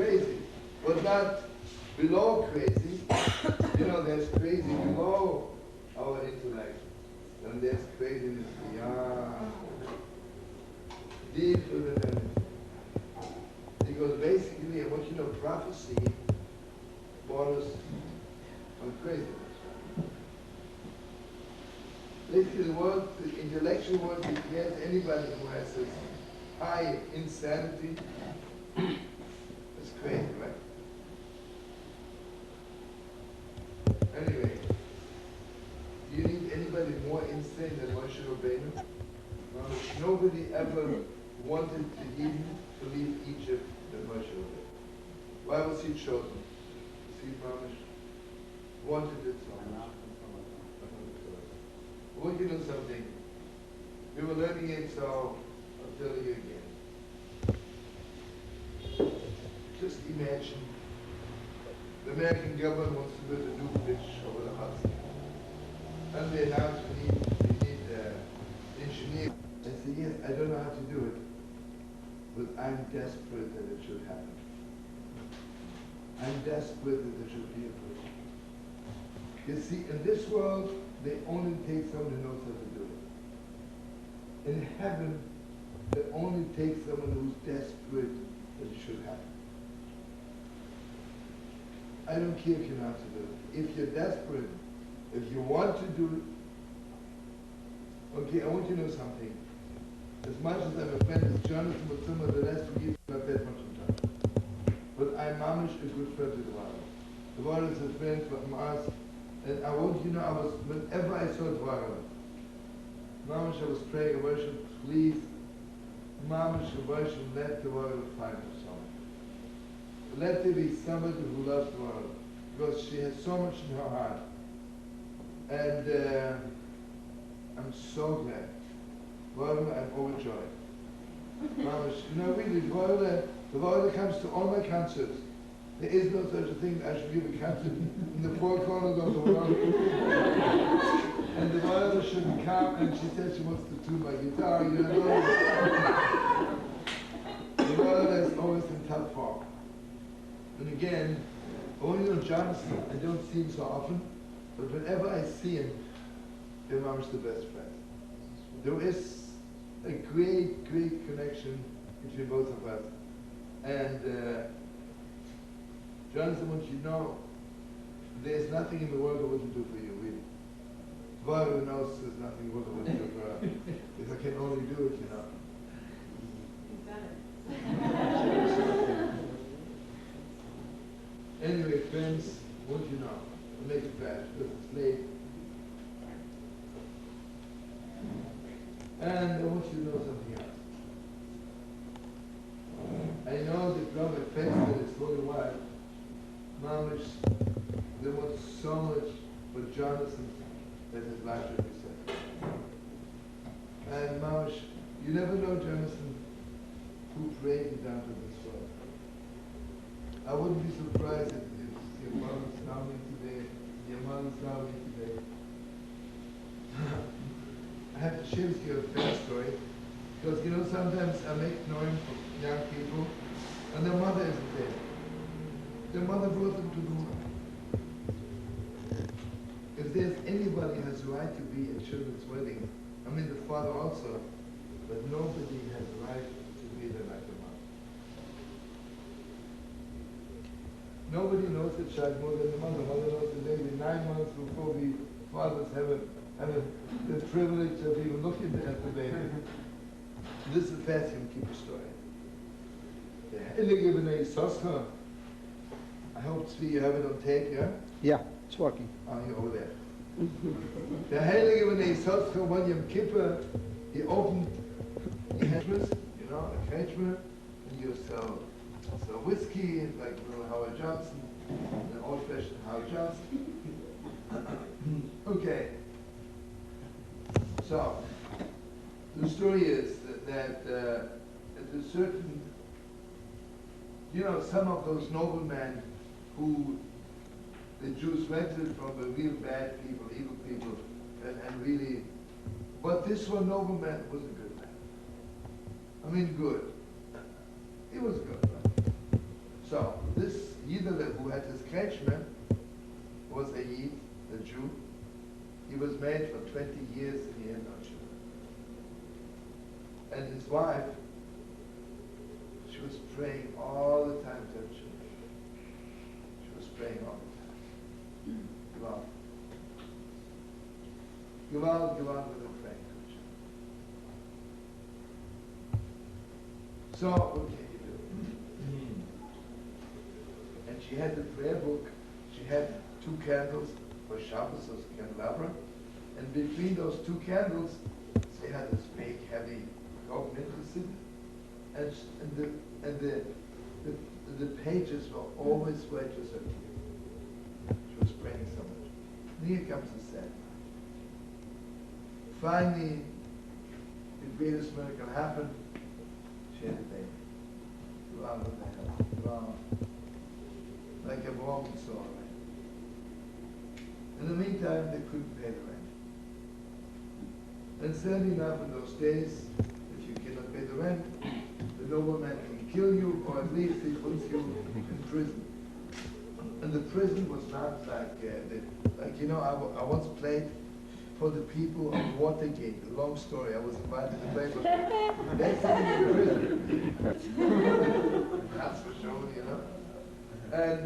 crazy, but not below crazy. You know, there's crazy below our intellect, and there's craziness beyond, deeper than anything. Because basically, I want you to know, prophecy borders on craziness. Basically, the intellectual world declares anybody who has this high insanity is crazy, right? Anyway, do you need anybody more insane than Moshe Rabbeinu? No, nobody ever wanted to even to leave Egypt than Moshe Rabbeinu. Why was he chosen? See, Mamish wanted it so much. I want you to know something. We were learning it, so I'll tell you again. Just imagine the American government wants to build a new bridge over the Hudson. And they announced we need engineer. I said, yes, I don't know how to do it, but I'm desperate that it should happen. I'm desperate that there should be a bridge. You see, in this world, they only take someone who knows how to do it. In heaven, they only take someone who's desperate that it should happen. I don't care if you know how to do it. If you're desperate, if you want to do it, okay, I want you to know something. As much as I'm a friend with Jonathan, with some of the rest of you, not that much of time. But I'm mamish a good friend to the Dwara. The Dwara is a friend from us. And I want you to know, whenever I saw Dwara, mamish, I was praying, I worship, please, mamish, I worship, let the Dwara find her someone. Let there be somebody who loves Dwara, because she has so much in her heart. And I'm so glad. Dwara, I'm overjoyed. Mamish, you know, really, Dwara comes to all my concerts. There is no such a thing that I should give a concert in the four corners of the world. And the mother should come, and she said she wants to tune my guitar, you know. The mother is always in top form. And again, only on Johnson, I don't see him so often, but whenever I see him, their mom's the best friend. There is a great, great connection between both of us. And Jonathan wants you to know, there's nothing in the world I wouldn't do for you, really. Dwara knows there's nothing in the world I wouldn't do for her. If I can only do it, you know. Anyway, friends, what you know? I'll make it fast because it's late. And I want you to know something else. I know that from a festival it's for a while. Mamish, there was so much for Jonathan that his life should be set. And Mamish, you never know, Jonathan, who prayed you down to this world. I wouldn't be surprised if your mother's coming today, your mother's coming today. I have to share with you a fair story, because you know sometimes I make noise for young people, and their mother isn't there. Their mother brought them to the world. If there's anybody who has the right to be at children's weddings, I mean the father also, but nobody has the right to be there like the mother. Nobody knows the child more than the mother. The mother knows the baby 9 months before we fathers have the privilege of even looking at the baby. This is a fast and keep a story. I hope, Tzvi, you have it on tape, yeah? Yeah, it's working. Oh, you're over there. The Heilige B'nai Yisroel, one Yom Kippur, he opened the hedgemas, you know, a hedgemas, and you sell whiskey, like little Howard Johnson, an old-fashioned Howard Johnson. Okay. So, the story is that at a certain, you know, some of those noblemen who the Jews rented from the real bad people, evil people, and really, but this one nobleman was a good man. I mean, good. He was good, right? So this Yidele who had his Kretschmer was a Yid, a Jew. He was married for 20 years and he had no children. And his wife, she was praying all the time to have children. She was praying all the time. Gewalt with a praying to children. So, what can you do? And she had the prayer book. She had 2 candles for Shabbos, those candelabra. And between those 2 candles, she had this big, heavy golden sit. And the pages were always righteous and clear. She was praying so much. And here comes the sad. Finally, the greatest miracle happened. She had a baby. Wow, what the hell? Wow. Like a broken saw, right? In the meantime, they couldn't pay the rent. And sadly enough, in those days, if you cannot pay the rent, the nobleman can kill you, or at least he puts you in prison. And the prison was not like I once played for the people of Watergate, a long story. I was invited to play, but they're sitting in prison. That's for sure, you know. And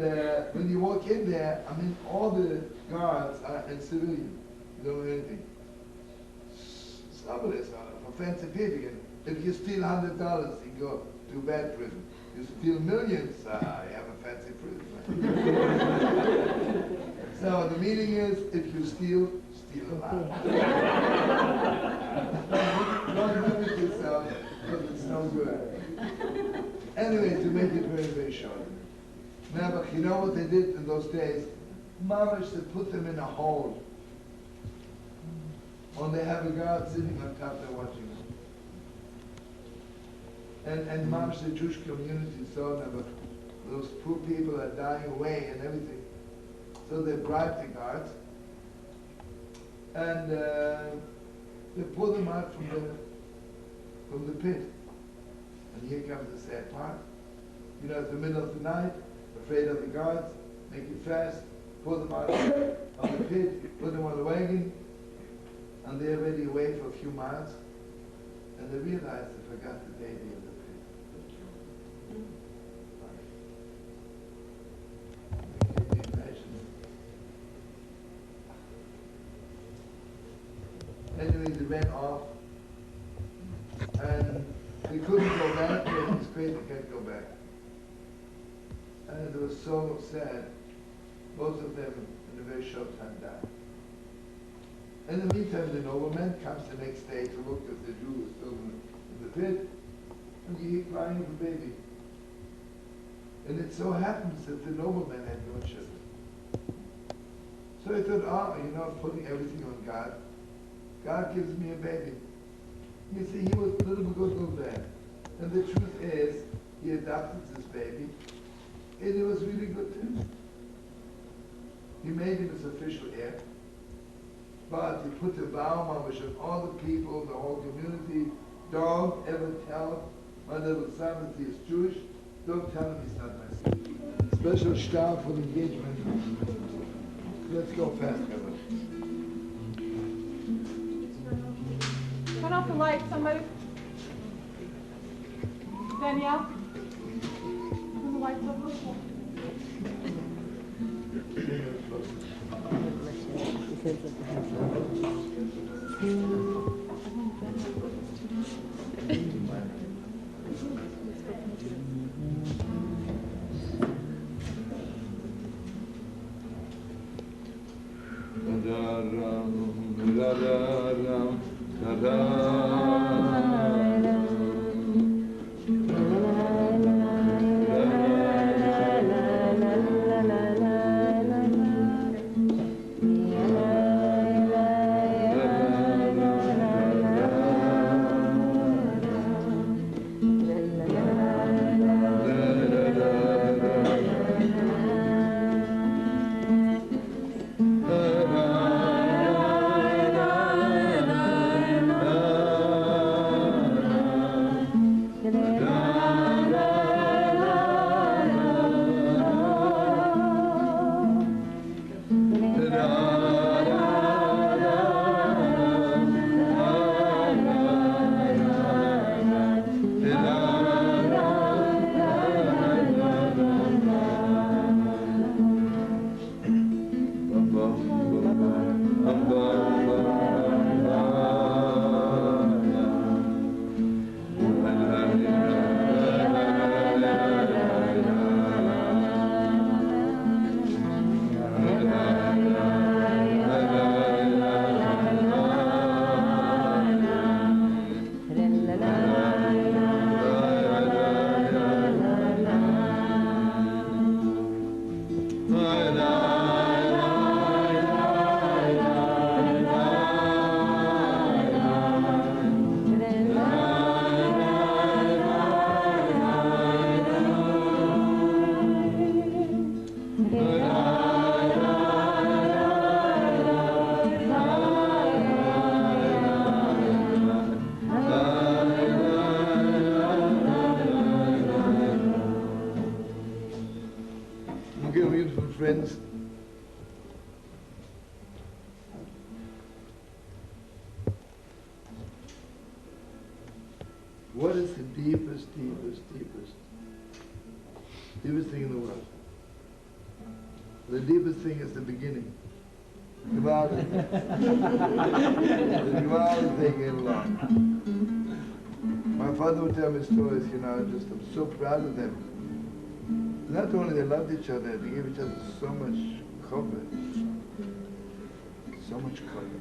when you walk in there, I mean, all the guards are in civilian. You don't know anything. Some of this are for fancy people. If you steal $100, you go to bad prison. You steal millions, you have a fancy prison. So the meaning is, if you steal a lot. Don't limit yourself, because it's no good. Anyway, to make it very, very short. Now, but you know what they did in those days? Mamash, they put them in a hole. Or they have a guard sitting on top there watching them. And Mamash, the Jewish community saw them, but those poor people are dying away and everything. So they bribed the guards. And they pull them out from the pit. And here comes the sad part. You know, it's the middle of the night, afraid of the guards, make it fast, pull them out of the pit, put them on the wagon, and they're already away for a few miles. And they realize they forgot the baby in the pit. Can you imagine? Anyway, they ran off, and they couldn't go back, but it's great they can't go back. And it was so sad. Both of them, in a very short time, died. In the meantime, the nobleman comes the next day to look if the Jew is still in the pit, and you hear crying of a baby. And it so happens that the nobleman had no children. So he thought, putting everything on God. God gives me a baby. You see, he was a little good bad. And the truth is, he adopted this baby, and it was really good to him. He made him his official heir, but he put the vow on all the people, the whole community, don't ever tell my little son that he is Jewish. Don't tell him he's not my son. Special star for the engagement. Let's go fast, brother. Turn off the light, somebody. Danielle? Turn the lights off. Guys, what is the deepest thing in the world? The deepest thing is the beginning. The thing in long. My father would tell me stories, I'm so proud of them. Not only they loved each other, they gave each other so much cover. So much cover.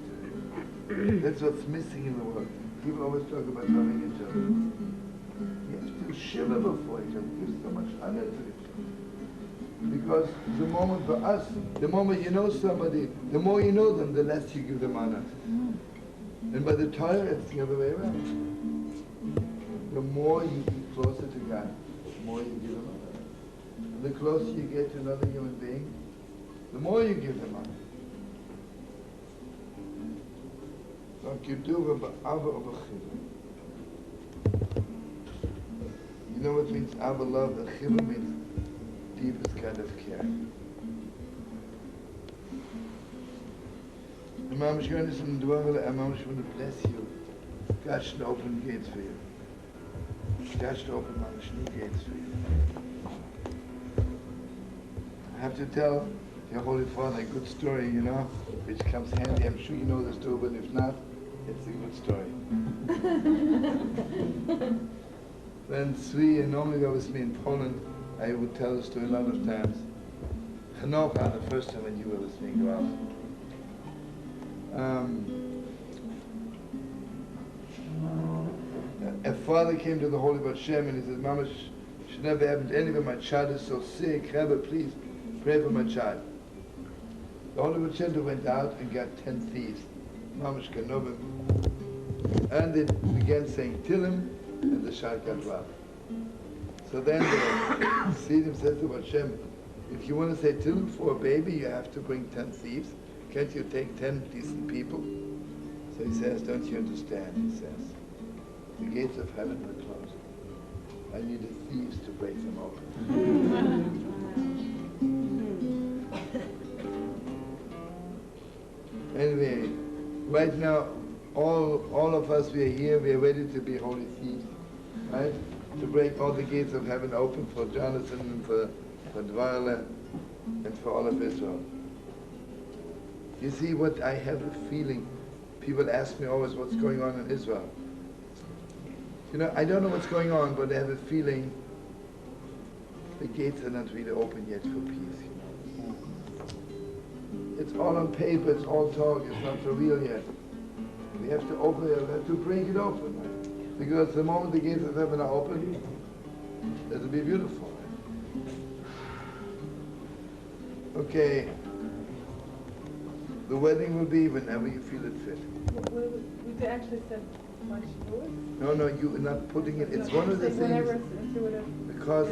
That's what's missing in the world. People always talk about loving each other. You have to shiver before each other, give so much honor to each other. Because the moment for us, the moment you know somebody, the more you know them, the less you give them honor. And by the Torah, it's the other way around. The more you get closer to God, the more you give him honor. And the closer you get to another human being, the more you give them honor. You know what means Ava love? The Chivah means deepest kind of care. And Mama Shkonis and Dwangala, and Mama want to bless you. God should open gates for you. God should open Mama new gates for you. I have to tell your Holy Father a good story, which comes handy. I'm sure you know the story, but if not, it's a good story. When Sri and normally go with me in Poland, I would tell the story a lot of times. Chanukah, the first time when you were with me, go out. A father came to the Holy Bat Shem and he said, Mama, should never happen to anyone. My child is so sick. Rebbe, please pray for my child. The Holy Bat Shem went out and got 10 thieves. Mamash Kanovim. And they began saying Tillim, and the child got robbed. So then the Sidim says to Hashem, if you want to say Tillim for a baby, you have to bring 10 thieves. Can't you take 10 decent people? So he says, don't you understand? He says, the gates of heaven are closed. I needed thieves to break them open. Anyway, right now, all of us, we are here, we are ready to be holy thieves, right? To break all the gates of heaven open for Jonathan and for Dvarla and for all of Israel. You see what I have a feeling, people ask me always what's going on in Israel. I don't know what's going on, but I have a feeling the gates are not really open yet for peace. It's all on paper, it's all talk, it's not for real yet. We have to open it, we have to break it open. Right? Because the moment the gates of heaven are open, it'll be beautiful. Right? Okay. The wedding will be whenever you feel it fit. We actually said why she do it? No, you're not putting it. It's one of the things. Because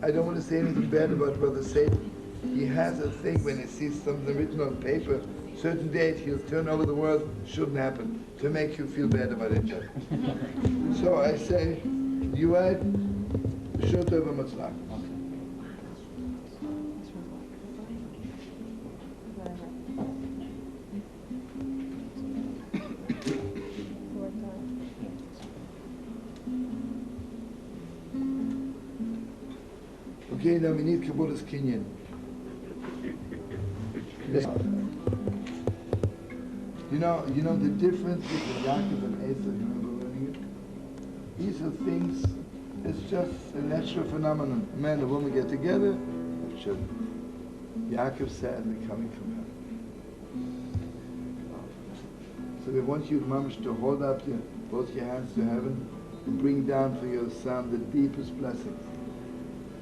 I don't want to say anything bad about Brother Satan. He has a thing when he sees something written on paper, certain date he'll turn over the world, shouldn't happen, to make you feel bad about each other. So I say, you right, shut over Matzlach. Okay, now we need Kabbalah's Kinyan. You know the difference between Yaakov and Esau, you remember learning it? These are things, it's just a natural phenomenon. A man and a woman get together, have children. Yaakov said, they're coming from heaven. So we want you, Mamash, to hold up both your hands to heaven and bring down for your son the deepest blessings.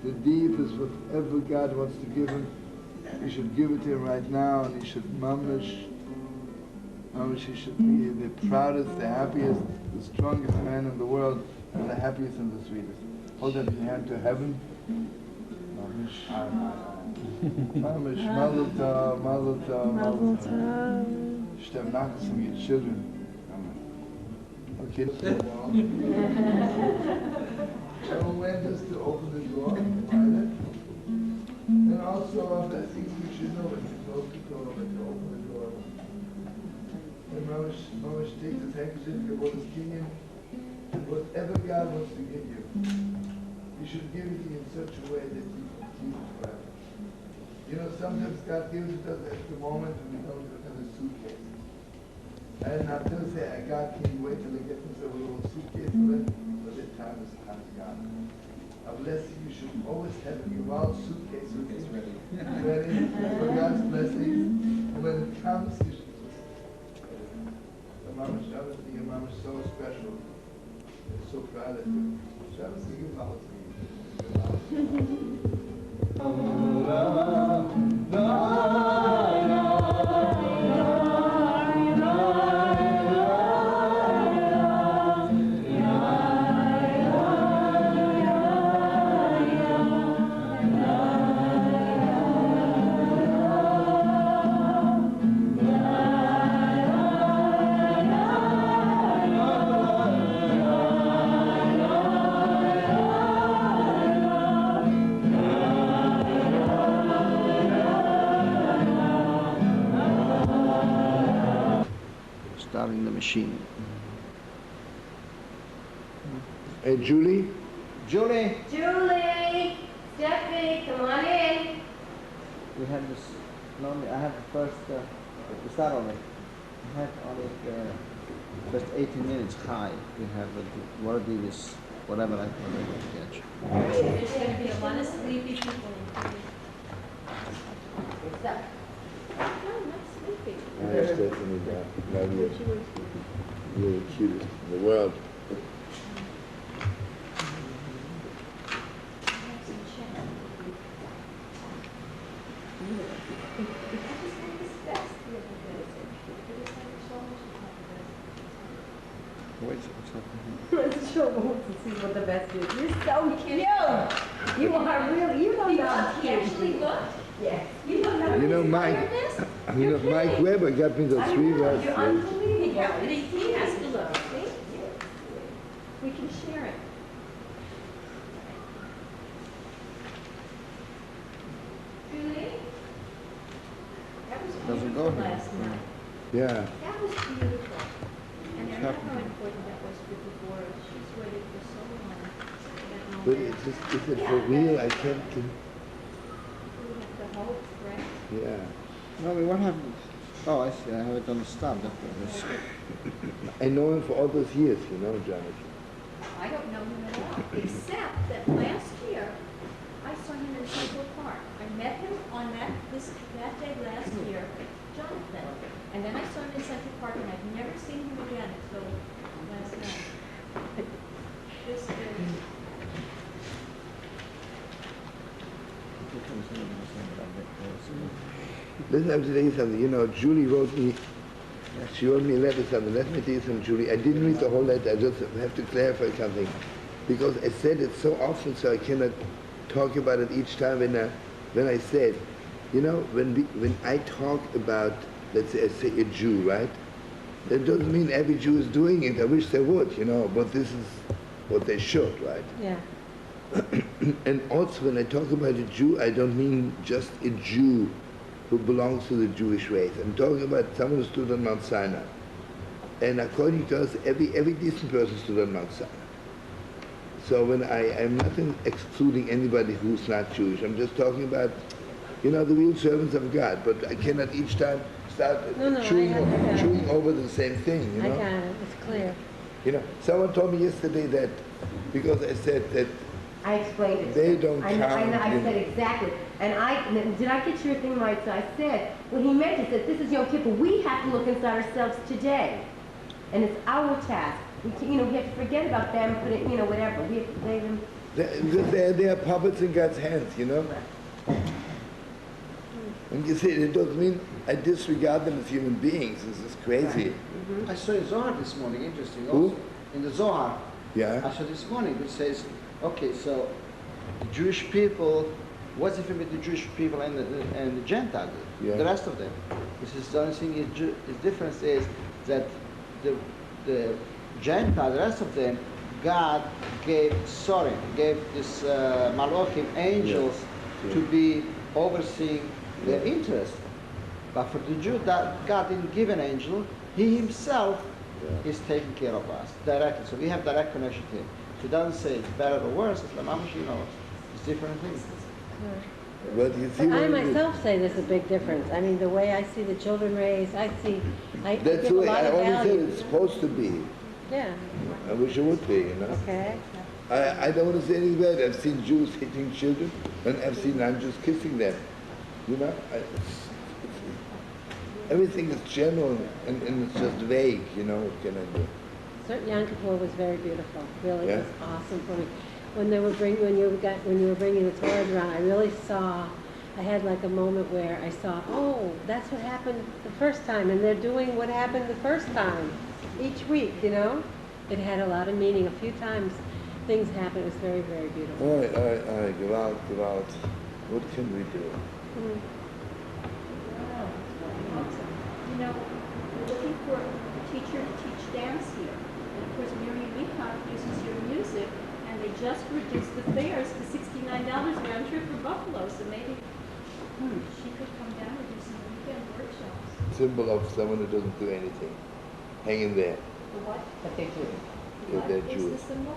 The deepest, whatever God wants to give him, you should give it to him right now, and he should Mamash, he should be the proudest, the happiest, the strongest man in the world, and the happiest and the sweetest. Hold up your hand to heaven. Mamash, Mazel Tov, Mazel Tov, Mazel Tov. Shtem nachas from your children. Okay. Everyone went us to open the door, right? also, I think you should know when you close the door, when you open the door. And Mamash take the handkerchief, you put the king in, and whatever God wants to give you, you should give it in such a way that you can keep it forever. You know, sometimes God gives it us at the moment when we don't have a suitcase. And I'm going to say, God can't wait till they get themselves a little suitcase for it, but the time is gone. A blessing you should always have in your wild suitcase with you, ready for God's blessings. And when it comes, you should just the Mama Shabbos, your Mama is so special. I'm so proud of you. Shabbos, you give all to Starting the machine. Hey, Julie? Julie! Julie! Steffi, come on in. We have this, normally I have the first, we start on it. We have on it the first 18 minutes high. We have already this, whatever I call it. There's going to be a lot of sleepy people in here. What's up? No, I'm not sleepy. Hi, Stephanie. Love you. You're the cutest in the world. What's happening? Rabbi Shlomo wants to see what the best is. You're so cute. You are really, you don't know how cute. Actually looked? Yes. You don't know. You know, Mike Weber got me the 3 verses. You're unbelievable. Yeah, but he has to look. See? We can share it. Julie? That was Doesn't go beautiful here. last night. Yeah. That was beautiful. And I know how important that was for Deborah. She's waited for so long. for that But moment. it's just, is it for real? I can't. We have the hope, right? Yeah. No, what happened? Oh, I see. I have it on the stub. I know him for all those years, you know, Jonathan. I don't know him at all, except that last year, I saw him in Central Park. I met him on that day last year, Jonathan. And then I saw him in Central Park, and I've never seen him again until last night. This is... Listen, I have to tell you something. You know, Julie wrote me, she wrote me a letter something. Let me tell you something, Julie. I didn't read the whole letter. I just have to clarify something. Because I said it so often, so I cannot talk about it each time when I said, you know, when I talk about, let's say, I say a Jew, right? That doesn't mean every Jew is doing it. I wish they would, you know, but this is what they should, right? Yeah. And also, when I talk about a Jew, I don't mean just a Jew who belongs to the Jewish race. I'm talking about someone who stood on Mount Sinai. And according to us, every decent person stood on Mount Sinai. So when I'm not excluding anybody who's not Jewish. I'm just talking about, you know, the real servants of God. But I cannot each time start chewing over the same thing, you know? I got it. It's clear. You know, someone told me yesterday that, because I said that I explained it. they don't I count. said exactly. And did I get your thing right? So I said, what he meant is that this is Yom Kippur. We have to look inside ourselves today. And it's our task. We can, we have to forget about them, put it, whatever. We have to play them. They are puppets in God's hands, you know? And you see, it doesn't mean I disregard them as human beings. This is crazy. Mm-hmm. I saw in Zohar this morning, interesting Who? also. In the Zohar, Yeah? I saw this morning, which says, okay, so the Jewish people, what's the difference between the Jewish people and the Gentiles, Yeah. the rest of them? This is the only thing, the difference is that the Gentiles, the rest of them, God gave Sorim, gave this Malachim, angels, Yeah. to be overseeing their interest. But for the Jew, that God didn't give an angel. He himself is taking care of us directly. So we have direct connection to him. So it doesn't say it's better or worse. It's like, it's different things. But you see, But I myself say there's a big difference. I mean, the way I see the children raised, I that's give the a way lot I of always said value. it's supposed to be. Yeah, I wish it would be, you know. okay. I don't want to say anything bad. I've seen Jews hitting children, and I've seen non-Jews kissing them. You know, everything is general and it's just vague. You know, what can I do? Certain Yom Kippur was very beautiful. Really, Yeah? it was awesome for me. When you were bringing the Torah around, I really saw. I had like a moment where I saw, oh, that's what happened the first time, and they're doing what happened the first time each week. You know, it had a lot of meaning. A few times, things happened. It was very, very beautiful. All right, go out. What can we do? Mm. You know, we're looking for a teacher to teach dance here. And of course, Miriam Mekon uses your music, and they just reduced the fares to $69 round trip for Buffalo. So maybe she could come down and do some weekend workshops. Symbol of someone who doesn't do anything. Hang in there. The what? But they do. If they're What is Jewish. the symbol?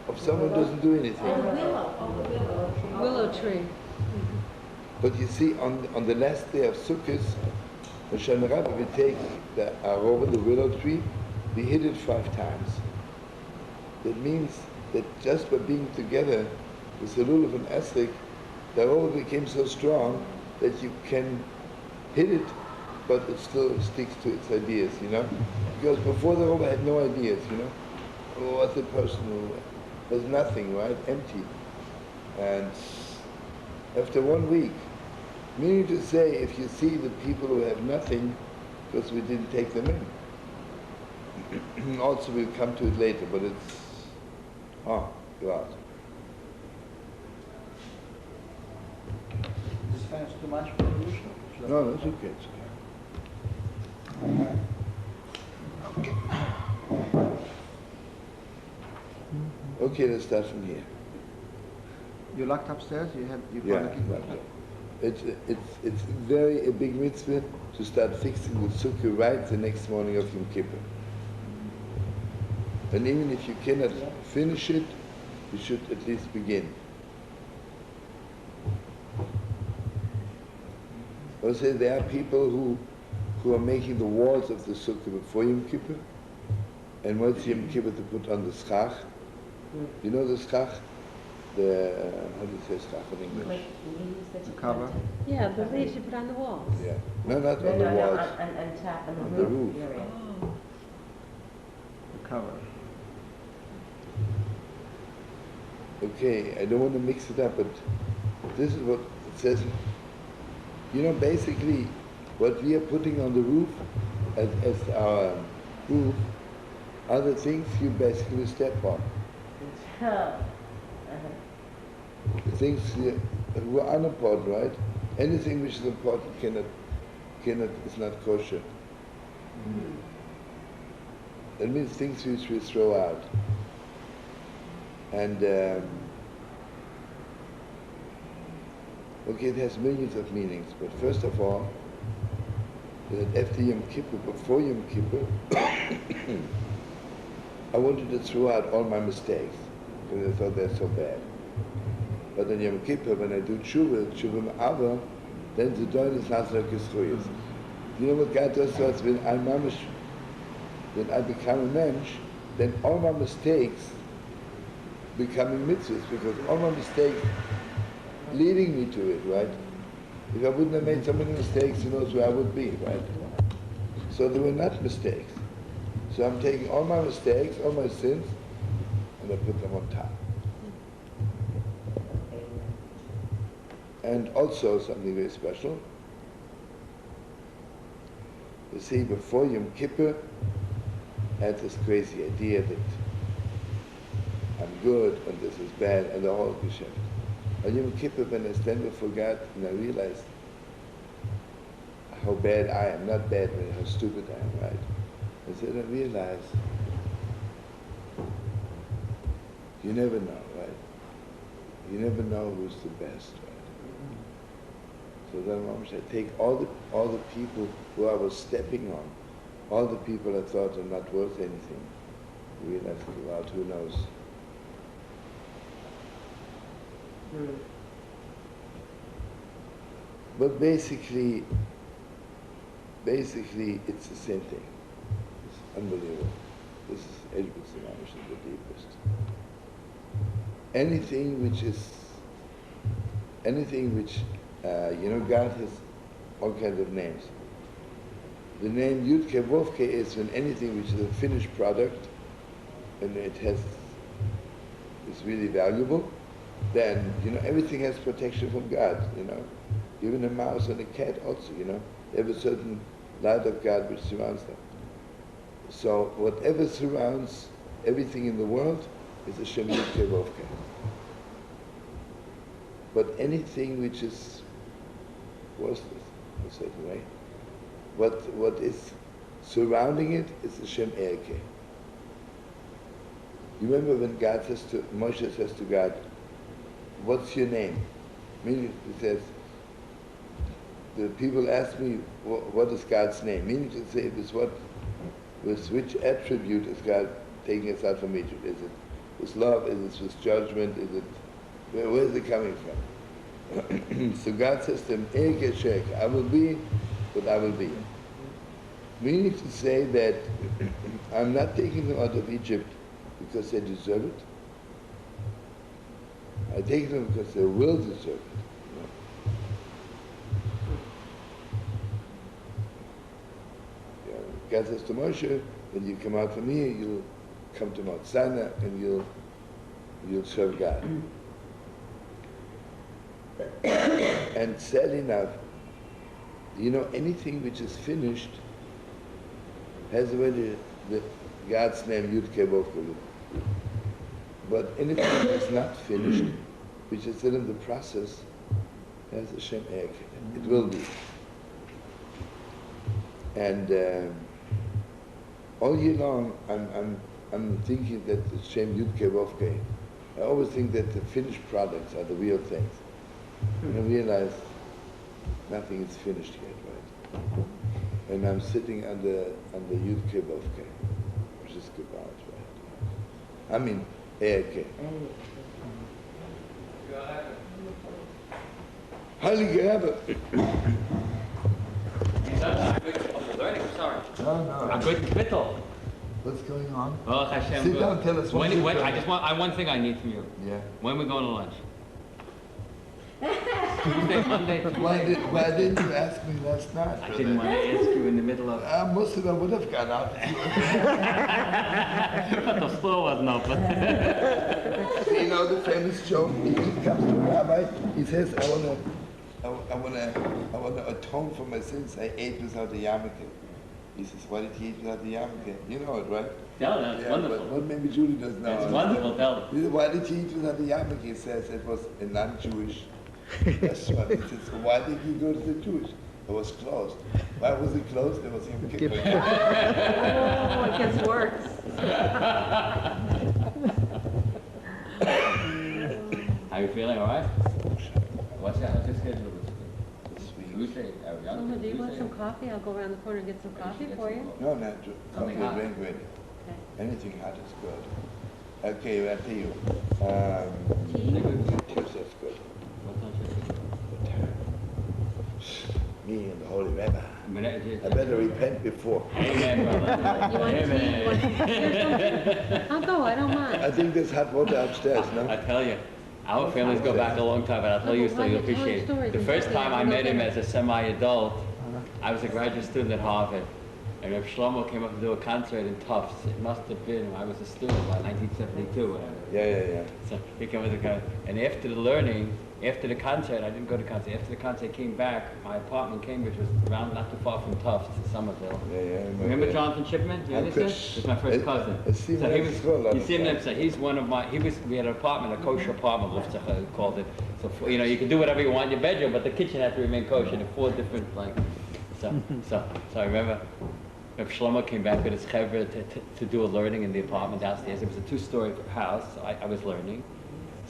Of someone who doesn't do Oh, anything. the willow. Oh, the willow. Willow tree. But you see, on the last day of Sukkot, the Shana Rabbi, we take the aroma, the willow tree, we hit it 5 times. That means that just by being together with the lulav and esrik, the aroma became so strong that you can hit it, but it still sticks to its ideas, you know? Because before the aroma had no ideas, you know? Oh, what's a person who there's nothing, right? Empty. And after 1 week, meaning to say, if you see the people who have nothing, because we didn't take them in. Also, we'll come to it later, but it's, go out. This fans too much for you? No, that's okay. It's okay. Okay, let's start from here. You locked upstairs? You Yeah, brought the key? right. It's very a big mitzvah to start fixing the sukkah right the next morning of Yom Kippur. And even if you cannot finish it, you should at least begin. I would say there are people who are making the walls of the sukkah before Yom Kippur, and once Yom Kippur to put on the schach. You know the schach? How do you say schach in English? The cover? Yeah, the leaves you put on the walls. Yeah. No, not on the walls. on top, On on the the roof. roof area. Oh. The cover. Okay, I don't want to mix it up, but this is what it says. You know, basically, what we are putting on the roof as our roof are the things you basically step on. The things who are unimportant, right? Anything which is important is not kosher. That means things which we throw out. And okay, it has millions of meanings, but first of all, that after Yom Kippur, before Yom Kippur, I wanted to throw out all my mistakes, because I thought they're so bad. But on Yom Kippur, when I do tshuva ma'ava, then the door is not like a. You know what God does to us when I become a mensch, then all my mistakes becoming mitzvahs, because all my mistakes leading me to it, right? If I wouldn't have made so many mistakes, who knows where I would be, right? So they were not mistakes. So I'm taking all my mistakes, all my sins, and I put them on top. And also something very special. You see, before Yom Kippur, I had this crazy idea that I'm good and this is bad and the whole geschäft. On Yom Kippur, when I stand before God and I realize how bad I am, not bad, but how stupid I am, right? I said, I realize you never know, right? You never know who's the best, right? So then I take all the people who I was stepping on, all the people I thought are not worth anything. I realized, well, who knows? But basically, it's the same thing. It's unbelievable. This is Edwards Mamish is the deepest. Anything which, God has all kinds of names. The name Yudke Vovke is when anything which is a finished product and it's really valuable, then, everything has protection from God, Even a mouse and a cat also, they have a certain light of God which surrounds them. So whatever surrounds everything in the world is a Shem Yudke Vovke. But anything which is worthless, in a certain way, what is surrounding it is the Shem Erke. You remember when Moshe says to God, what's your name? Meaning, he says, the people ask me, what is God's name? Meaning to say, with which attribute is God taking us out from Egypt? Is it with love? Is it with judgment? Is it, where is it coming from? So God says to him, Erke Shek, I will be what I will be. Meaning to say that I'm not taking them out of Egypt because they deserve it. I take them because they will deserve it. God says to Moshe, when you come out from here, you'll come to Mount Sinai and you'll serve God. And sad enough, anything which is finished has already God's name, Yudke Vovke. But anything that is not finished, which is still in the process, has a Shem Erke. It will be. And all year long, I'm thinking that the Shem Yudke Vovke. I always think that the finished products are the real things. And I realize nothing is finished yet, right? And I'm sitting on the Yudke Vovke, which is Gebalt, right? I mean, Erke. Heilige Rebbe. Learning, sorry. No. I'm going to Bittel. What's going on? Baruch Hashem. Sit down, tell us what you're doing. One thing I need from you. Yeah. When we going to lunch? Tuesday, Monday, Tuesday. Why didn't you ask me last night? I didn't want to ask you in the middle of... Most of them would have gone out. But the store wasn't open. The famous joke, he comes to the rabbi, he says, I want to atone for my sins. I ate without the yarmulke. He says, why did he eat without the yarmulke? You know it, right? No, it's wonderful. But maybe Julie doesn't know. It's wonderful, tell them. Why did he eat without the yarmulke? He says it was a non-Jewish restaurant. He says, why did he go to the Jewish? It was closed. Why was it closed? There was Yom Kippur. Oh, it gets worse. How are you feeling, all right? How's your schedule this week? Tuesday, Mama, do you want some coffee? I'll go around the corner and get some coffee for you. No, not Something coffee, hot. drink ready. Okay. Anything hot is good. Okay, right to you. Tea? Cheers, that's good. What time Me and the Holy Rabbi. should I better repent before. Amen, brother. You want tea? Amen. You want something? I'll go, I don't mind. I think there's hot water upstairs, no? I tell you, our families go back a long time, but I'll tell you a story you'll appreciate. The first time I met him as a semi-adult, I was a graduate student at Harvard, and Rabbi Shlomo came up to do a concert in Tufts. It must have been, I was a student, about 1972, whatever. Yeah. So he came with the concert, and after the learning, after the concert, I didn't go to the concert, after the concert came back, my apartment in Cambridge was around, not too far from Tufts, Somerville. Yeah. Remember Jonathan Shipman? Do you understand? He's my first cousin. So he was, he's one of my, we had an apartment, a kosher apartment, we called it. So, you can do whatever you want in your bedroom, but the kitchen had to remain kosher. There were 4 different, so I remember Rabbi Shlomo came back with his chevra to do a learning in the apartment downstairs. It was a 2-story house, so I was learning.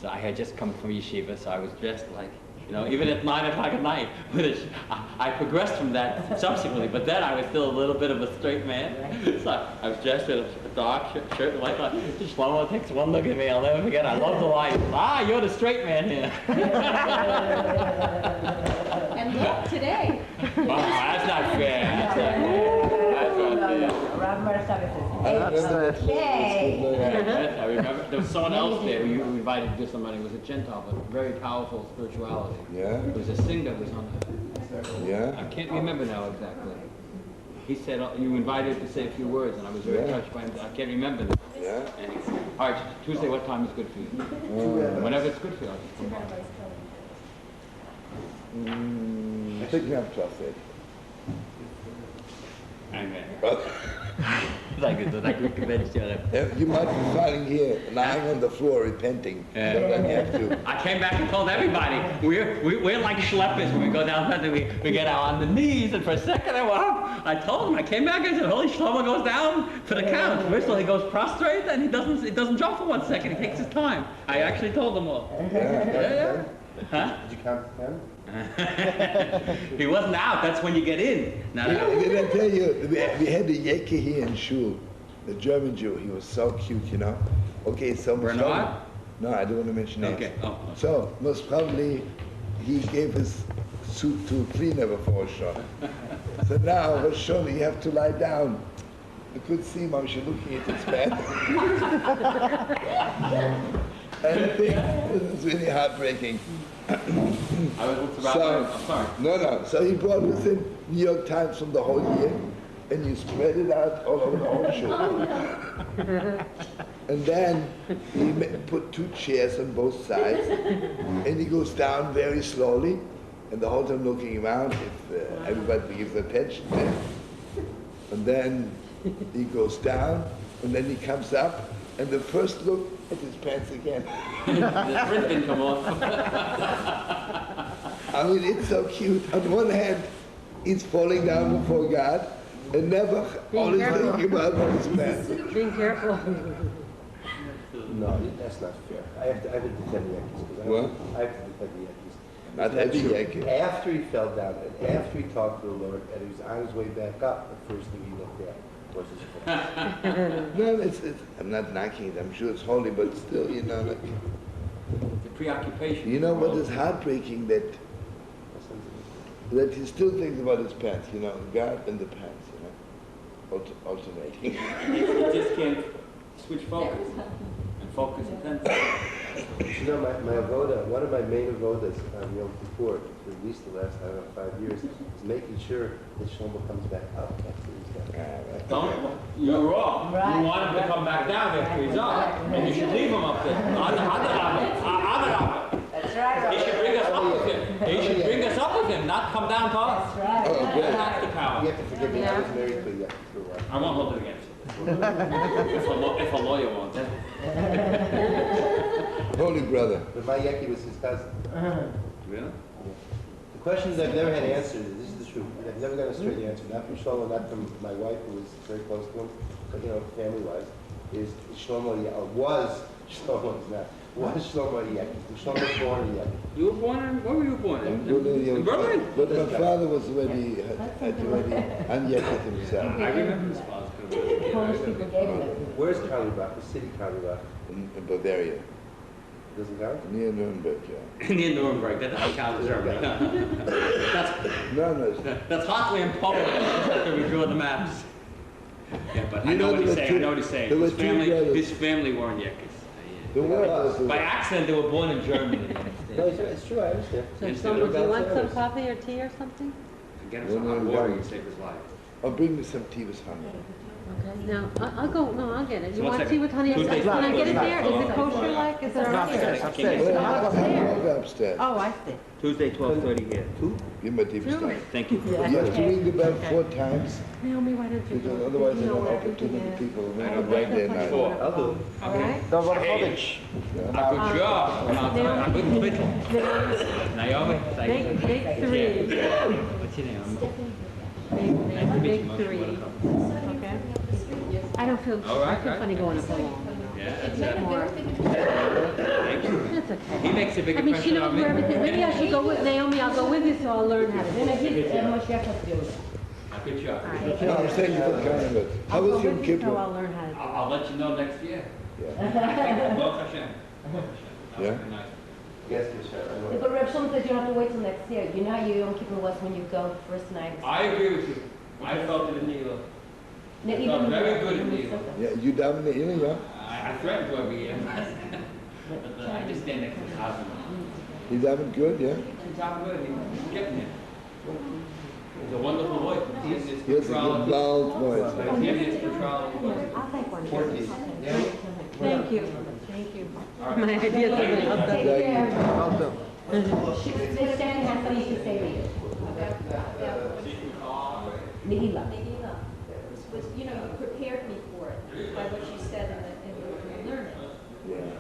So I had just come from yeshiva, so I was dressed like You know, even at 9 o'clock at night. I progressed from that subsequently, but then I was still a little bit of a straight man. So I was dressed in a dark shirt and white. Shlomo takes one look at me, I'll never forget. I love the line. Ah, you're the straight man here. And look, today. Oh, that's not fair. That's not fair. I remember there was someone else there who you invited to do somebody who was a Gentile, but very powerful spirituality. Yeah. There was a singer who was on that. Yeah. I can't remember now exactly. He said you invited to say a few words, and I was very touched by him. I can't remember that. Yeah. And he said, all right, Tuesday, what time is good for you? Whenever it's good for you, I'll just come by. I think you have trusted. Amen. But you might be finding here, lying on the floor, repenting. Yeah. But then you have to. I came back and told everybody, we're like schleppers when we go down there, we get out on the knees, and for a second I told him, I came back and said, Holy Shlomo goes down for the count. First of all, he goes prostrate, and he doesn't jump for 1 second, he takes his time. I actually told them all. Yeah. Huh? Did you count to 10? He wasn't out, that's when you get in. Not out. Did I tell you, we had a Yeke here in Shul, the German Jew, he was so cute, you know. Okay, so Bernard? No, I don't want to mention names. Okay. Oh. So, most probably, he gave his suit to a cleaner before a shot. So now, Rosh Hashanah, you have to lie down. I could see Moshe looking at his pants. And I think this is really heartbreaking. I was with the rabbi. I'm sorry. No. So he brought with him New York Times from the whole year, and you spread it out all over the whole show. And then he put 2 chairs on both sides, and he goes down very slowly, and the whole time looking around if everybody gives attention there. And then he goes down, and then he comes up, and the first look at his pants again. The print didn't come off. I mean, it's so cute. On one hand, he's falling down before God, and never always thinking about his pants. Being careful. No, that's not fair. I have to defend the Yankees. What? I have to defend the Yankees. Not every Yankee. After he fell down, and after he talked to the Lord, and he was on his way back up, the first thing he looked at was his foot. No, I'm not knocking it. I'm sure it's holy, but still, you know, like, The preoccupation. you know what is heartbreaking that he still thinks about his pants, you know, God and the pants, you know, alternating. You just can't switch focus and focus intensely. You know, my avoda, one of my main avodas on Yom Kippur, for at least the last, 5 years, is making sure that Shlomo comes back up after he's done. Don't, you're wrong. You want him to come back down after he's up, and you should leave him up there. That's right. He should bring us up with him. He should bring us up with him, not come down to us. That's right. Oh, good. That's the power. You have to forgive me, I was married to a Yankee for a while. I won't hold it against you. If a lawyer wants it. Holy brother. But my Yankee was his cousin. Really? The questions I've never had answered, this is the truth, I've never got a straight answer, not from Shlomo, not from my wife, who was very close to him, but, you know, family-wise, is Shlomo, was Shlomo a Yankee? Was Shlomo born a Yankee? You were born in, where were you born in? In Berlin? But my father was already unyeked himself I remember his father. Polish people gave him it. Where's Carlebach, the city Carlebach? in Bavaria, Doesn't count? near Nuremberg, yeah. Near Nuremberg, that doesn't count as Germany. No, it's That's hotly in Poland after we drew the maps. Yeah, but I You know know what he's there were saying, I two- know what he's saying. there were two brothers. His family weren't Yekkes. the word. By accident, they were born in Germany. No, it's true, I understand. So, Yes, Shlomo, do you want some Yes. coffee or tea or something? Get him some hot water, you save his life. I'll bring me some tea with honey. Okay, no, I'll go, no, I'll get it. So You one want second. tea with honey? Tuesday, Can I get it there? Is it Tuesday. kosher like? Is it around here? I'll go upstairs. Oh, I see. Tuesday, 12:30 here. Give me a tea with True. honey. Thank you. You have to ring the bell 4 times, Naomi, why don't you because go? otherwise I You know don't where open too everything many is. people. I When don't I'm know right if there that's now. Four. I'll do it. All right? A good job. Naomi, thank you. Make 3. What's your name? Make 3. Okay? I don't feel, All right, I feel right. funny going up alone. Yeah, that's More. Thank you. That's okay. He makes a big I mean, she impression knows on me. where everything, maybe I should go with Naomi, I'll go with you, so I'll learn how to do it. Good job. Moshe has to do it. Good job. No, I'm saying you put kind of it. How was Yom So Kippur? I'll learn how to do it. I'll let you know next year. Yeah. Baruch Hashem. Yeah? Nice. Yes, yes, sir. I know. But Reb Shlomo says you don't have to wait till next year. You know how your Yom Kippur was when you go the first night? I agree with you. I felt it in the Elah. No, I felt very good in the Elah. Yeah, you down in the inner, yeah? I threatened to every year. But I just stand next to the house. He's having good, yeah? He's out good. He's getting it. He's a wonderful voice. He has his He has a good loud voice. He has his patrol. I'll take one. Porky. Thank you, thank you. My idea of Take care. Well done. Stephanie has something to say to you. Nihila. Nehila was, you know, you prepared me for it by what you said in the learning.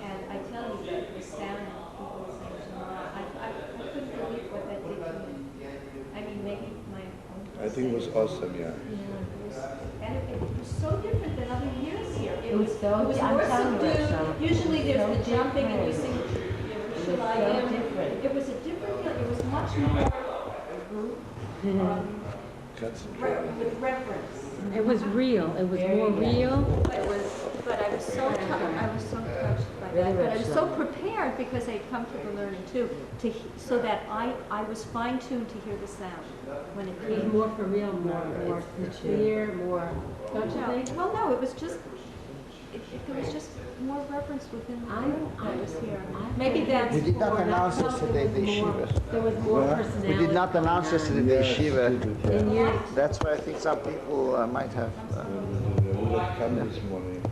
And I tell you that the sound of people saying tomorrow, I couldn't believe what that did to me. I mean, maybe my own. I think it was awesome, yeah. And it was so different than other years here. It was so- It was I'm more telling you, subdued. Roxanne. Usually there's So the jumping and you different. sing, It was so different. It was a different feeling. It was much more Concentrated. with reverence. It was real, it was more real. But I was so touched by Really, that. But I was really so so. prepared because I'd come to the learning too, so that I was fine-tuned to hear the sound when it It was came. more for real, more clear, more, don't you think? Well, no, it was just, there was just more reverence within the room I was here. Maybe that's. We did not for- announce There yesterday was the more- yeshiva. There was more Yeah. personality. We did not announce yesterday the Yes, yeshiva. you did, yeah. In years, That's why I think some people might have. They would have come this morning.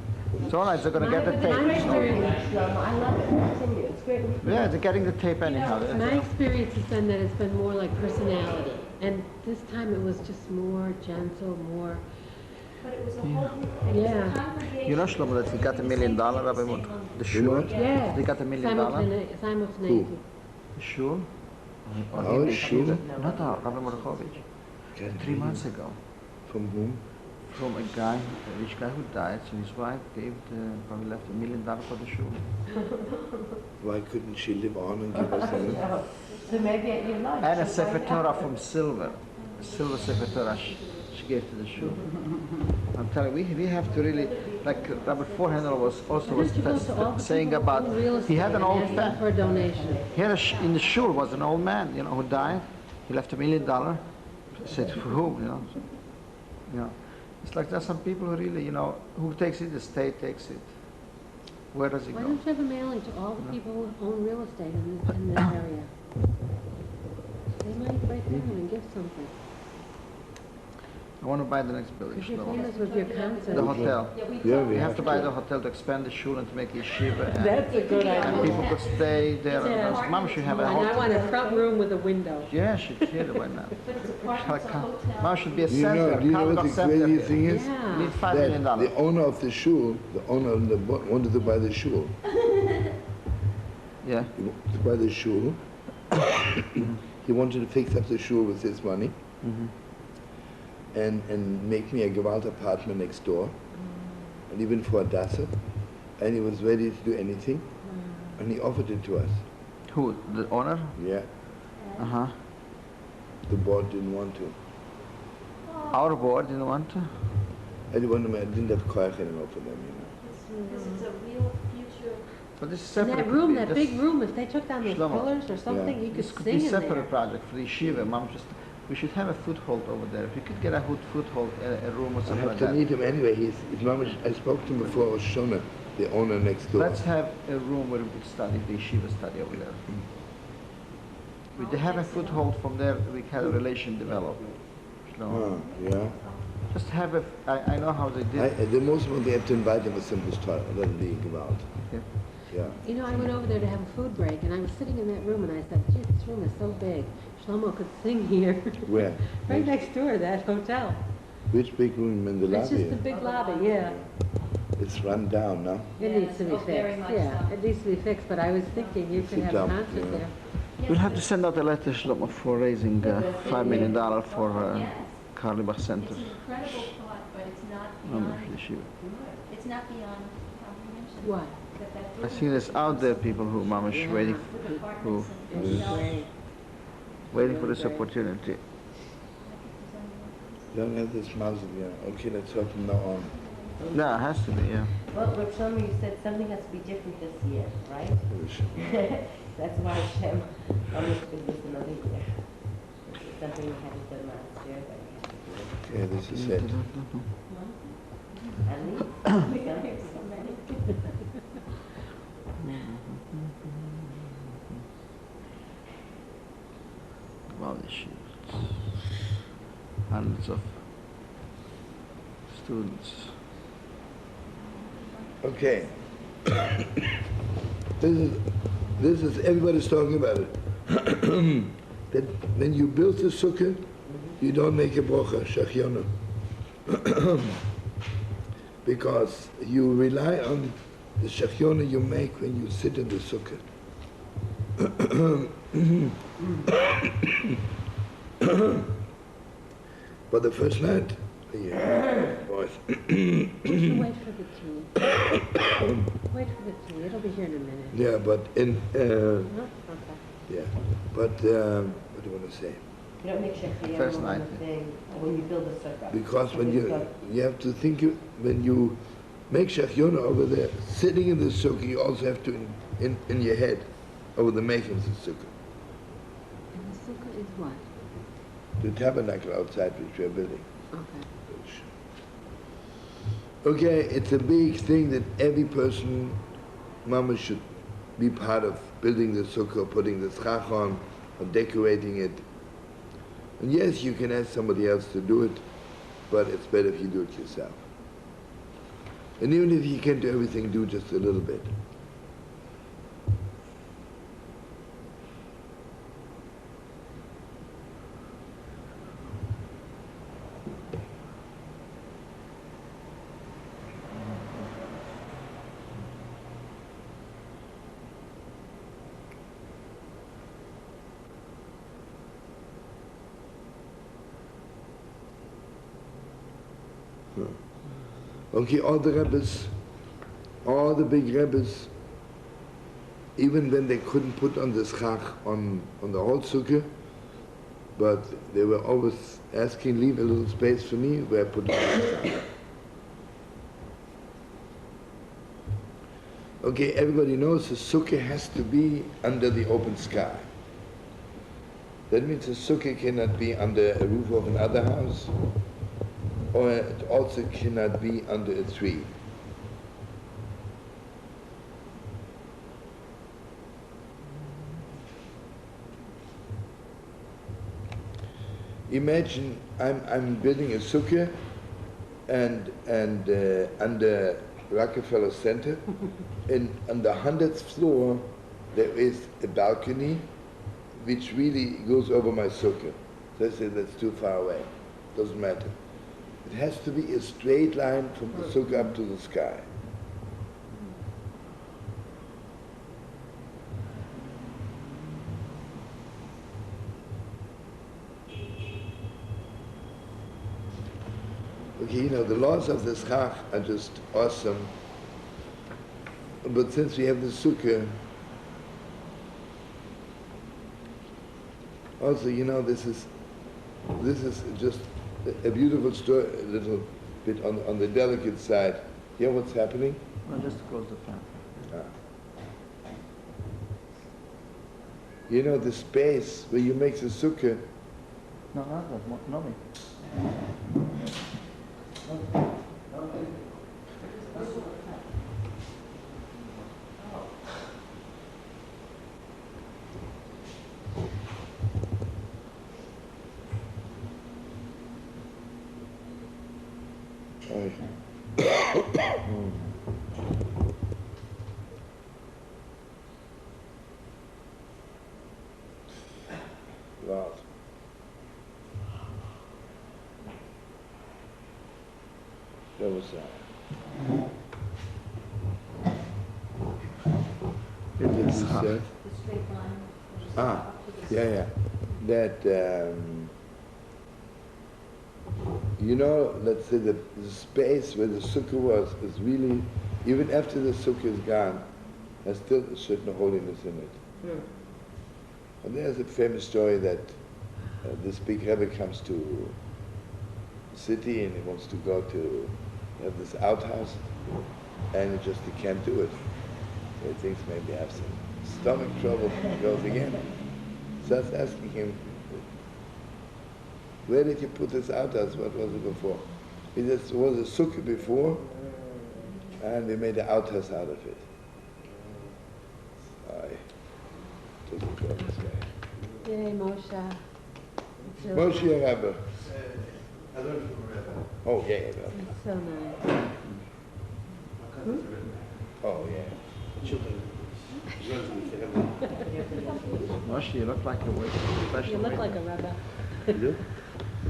It's all right, they're going to get the It's tape. great It's no learning, big- Shlomo. I love it. Continue. It's great. Yeah, they're getting the tape anyhow. my experience has been that it's been more like personality. And this time it was just more gentle, more, But it was a whole group. It was a Yeah. congregation. You know, Shlomo, that he got $1 million, Rabbi Mut, the You know shul. what? yeah. They got $1 million. Simultaneity. The shul. Our shul? Not our, Rabbi Mordechowitz. 3 months ago. From whom? From a guy, a rich guy who died, so his wife gave probably left $1 million for the shul. Why couldn't she live on and give us a little? So maybe at your lunch. And a Sefer Torah from silver, a silver Sefer Torah she gave to the shul. I'm telling you, we have to really, like Rabbi Forhandler was also was Didn't you go to all the saying people about, in real he had estate an old and ask them for a man, donation? he had in the shul was an old man, you know, who died. He left $1 million. He said, for whom, you know? You know, it's like there's some people who really, you know, who takes it, the state takes it. Where does it Why go? don't you have a mailing to all the people who own real estate in this area? They might write down and give something. I want to buy the next building, If you're Shlomo. famous with your The concert. hotel. Yeah, We have to buy the hotel to expand the shul and to make yeshiva. And, That's a good and idea. people could stay there. Yeah. Mom should have a And I hotel. want a front room with a window. Yeah, she did. Why not? But it's a part, it's a hotel. Mom should be a Do you know, center. do you know what Carlebach the center. crazy thing is? We Yeah. need $5 That million. the owner of the shul, the owner of the wanted to buy the shul. Yeah. He wanted to buy the shul. He wanted to fix up the shul with his money and make me a Gewalt apartment next door. And even for a Dasse. And he was ready to do anything. And he offered it to us. Who? The owner? Yeah. Uh-huh. The board didn't want to. Our board didn't want to? I didn't have koyach anymore for them, you know. This is a real future. But this is In separate. that room, that this- big room, if they took down those Shlomo. pillars or something, you could This could sing be in separate there. project for the yeshiva. Mom just, we should have a foothold over there. If we could get a foothold, a room or I something have like to that. meet him anyway. His mom, I spoke to him before Rosh Hashanah, the owner next door. Let's have a room where we could study, the yeshiva study over there. We have a foothold from there, we can a relation develop. Shlomo. Yeah. Just have a, I know how they did. The most one they have to invite him was some then the Gewalt. Okay. Yeah. You know, I went over there to have a food break, and I was sitting in that room, and I said, gee, this room is so big. Shlomo could sing here. Where? Right next door, that hotel. Which big room in the It's just a lobby? big lobby, yeah. It's run down now. It Yeah, needs to be oh, very fixed, much yeah. so. It needs to be fixed, but I was thinking you It's could a have a dump, concert yeah. there. We'll have to send out a letter, Shlomo, for raising $5 million for Yes. Carlebach It's Center. an incredible thought, but it's not On beyond, the yeshiva. it's not beyond comprehension. What? I see there's out there people who mamish waiting, who waiting for this opportunity. You don't have this mausoleum. Okay, let's talk from now on. No, it has to be, yeah. Well, Rabbi Shlomo, you said something has to be different this year, right? That's why Hashem almost did this another year. It's something we hadn't done last year, but we have to do it. Yeah, this is it. At least, we don't have so many. Wow, the shoots. Hundreds of students. Okay. This is everybody's talking about it. That when you build the sukkah, you don't make a bracha, shachiona. Because you rely on the shachiona you make when you sit in the sukkah. But the first night, boys. We should wait for the tea. Wait for the tea. It'll be here in a minute. Yeah, but in Okay. yeah, but what do you want to say? You don't make shechiyah First on night. the thing when you build a sukkah. Because when you have to think when you make shachiona over there, sitting in the sukkah, you also have to in your head over the making of the sukkah. And the sukkah is what? The tabernacle outside which we are building. Okay. Okay, it's a big thing that every person, mama, should be part of building the sukkah, putting the schach on, or decorating it. And yes, you can ask somebody else to do it, but it's better if you do it yourself. And even if you can't do everything, do just a little bit. Okay, all the rabbis, all the big rabbis, even when they couldn't put on the schach on the whole sukkah, but they were always asking, leave a little space for me where I put the schach. Okay, everybody knows the sukkah has to be under the open sky. That means the sukkah cannot be under a roof of another house, or it also cannot be under a tree. Imagine I'm building a sukkah and under Rockefeller Center, and on the 100th floor there is a balcony which really goes over my sukkah. So I say that's too far away. Doesn't matter. It has to be a straight line from the sukkah up to the sky. Okay, you know, the laws of the schach are just awesome. But since we have the sukkah, also, you know, this is just a beautiful story, a little bit on the delicate side. Hear what's happening? Well, just close the fan. You know, the space where you make the sukkah, No, no me. wow. That was It's that. The straight line. Ah, yeah. That, you know, let's say the space where the sukkah was is really even after the sukkah is gone, there's still a certain holiness in it. And there's a famous story that this big Rebbe comes to the city and he wants to go to have this outhouse, and he can't do it. So he thinks maybe I have some stomach trouble. He goes again. Starts asking him, where did you put this outhouse? What was it before? He says, it was a sukkah before, and we made an outhouse out of it. I took it from this guy. Yay, Moshe. Moshe Rabbi. I learned from Rabbi. Oh, yeah, Rabbi. It's so nice. Oh, yeah. Children. Moshe, you look like a waiter. You look like a rabbi. You do?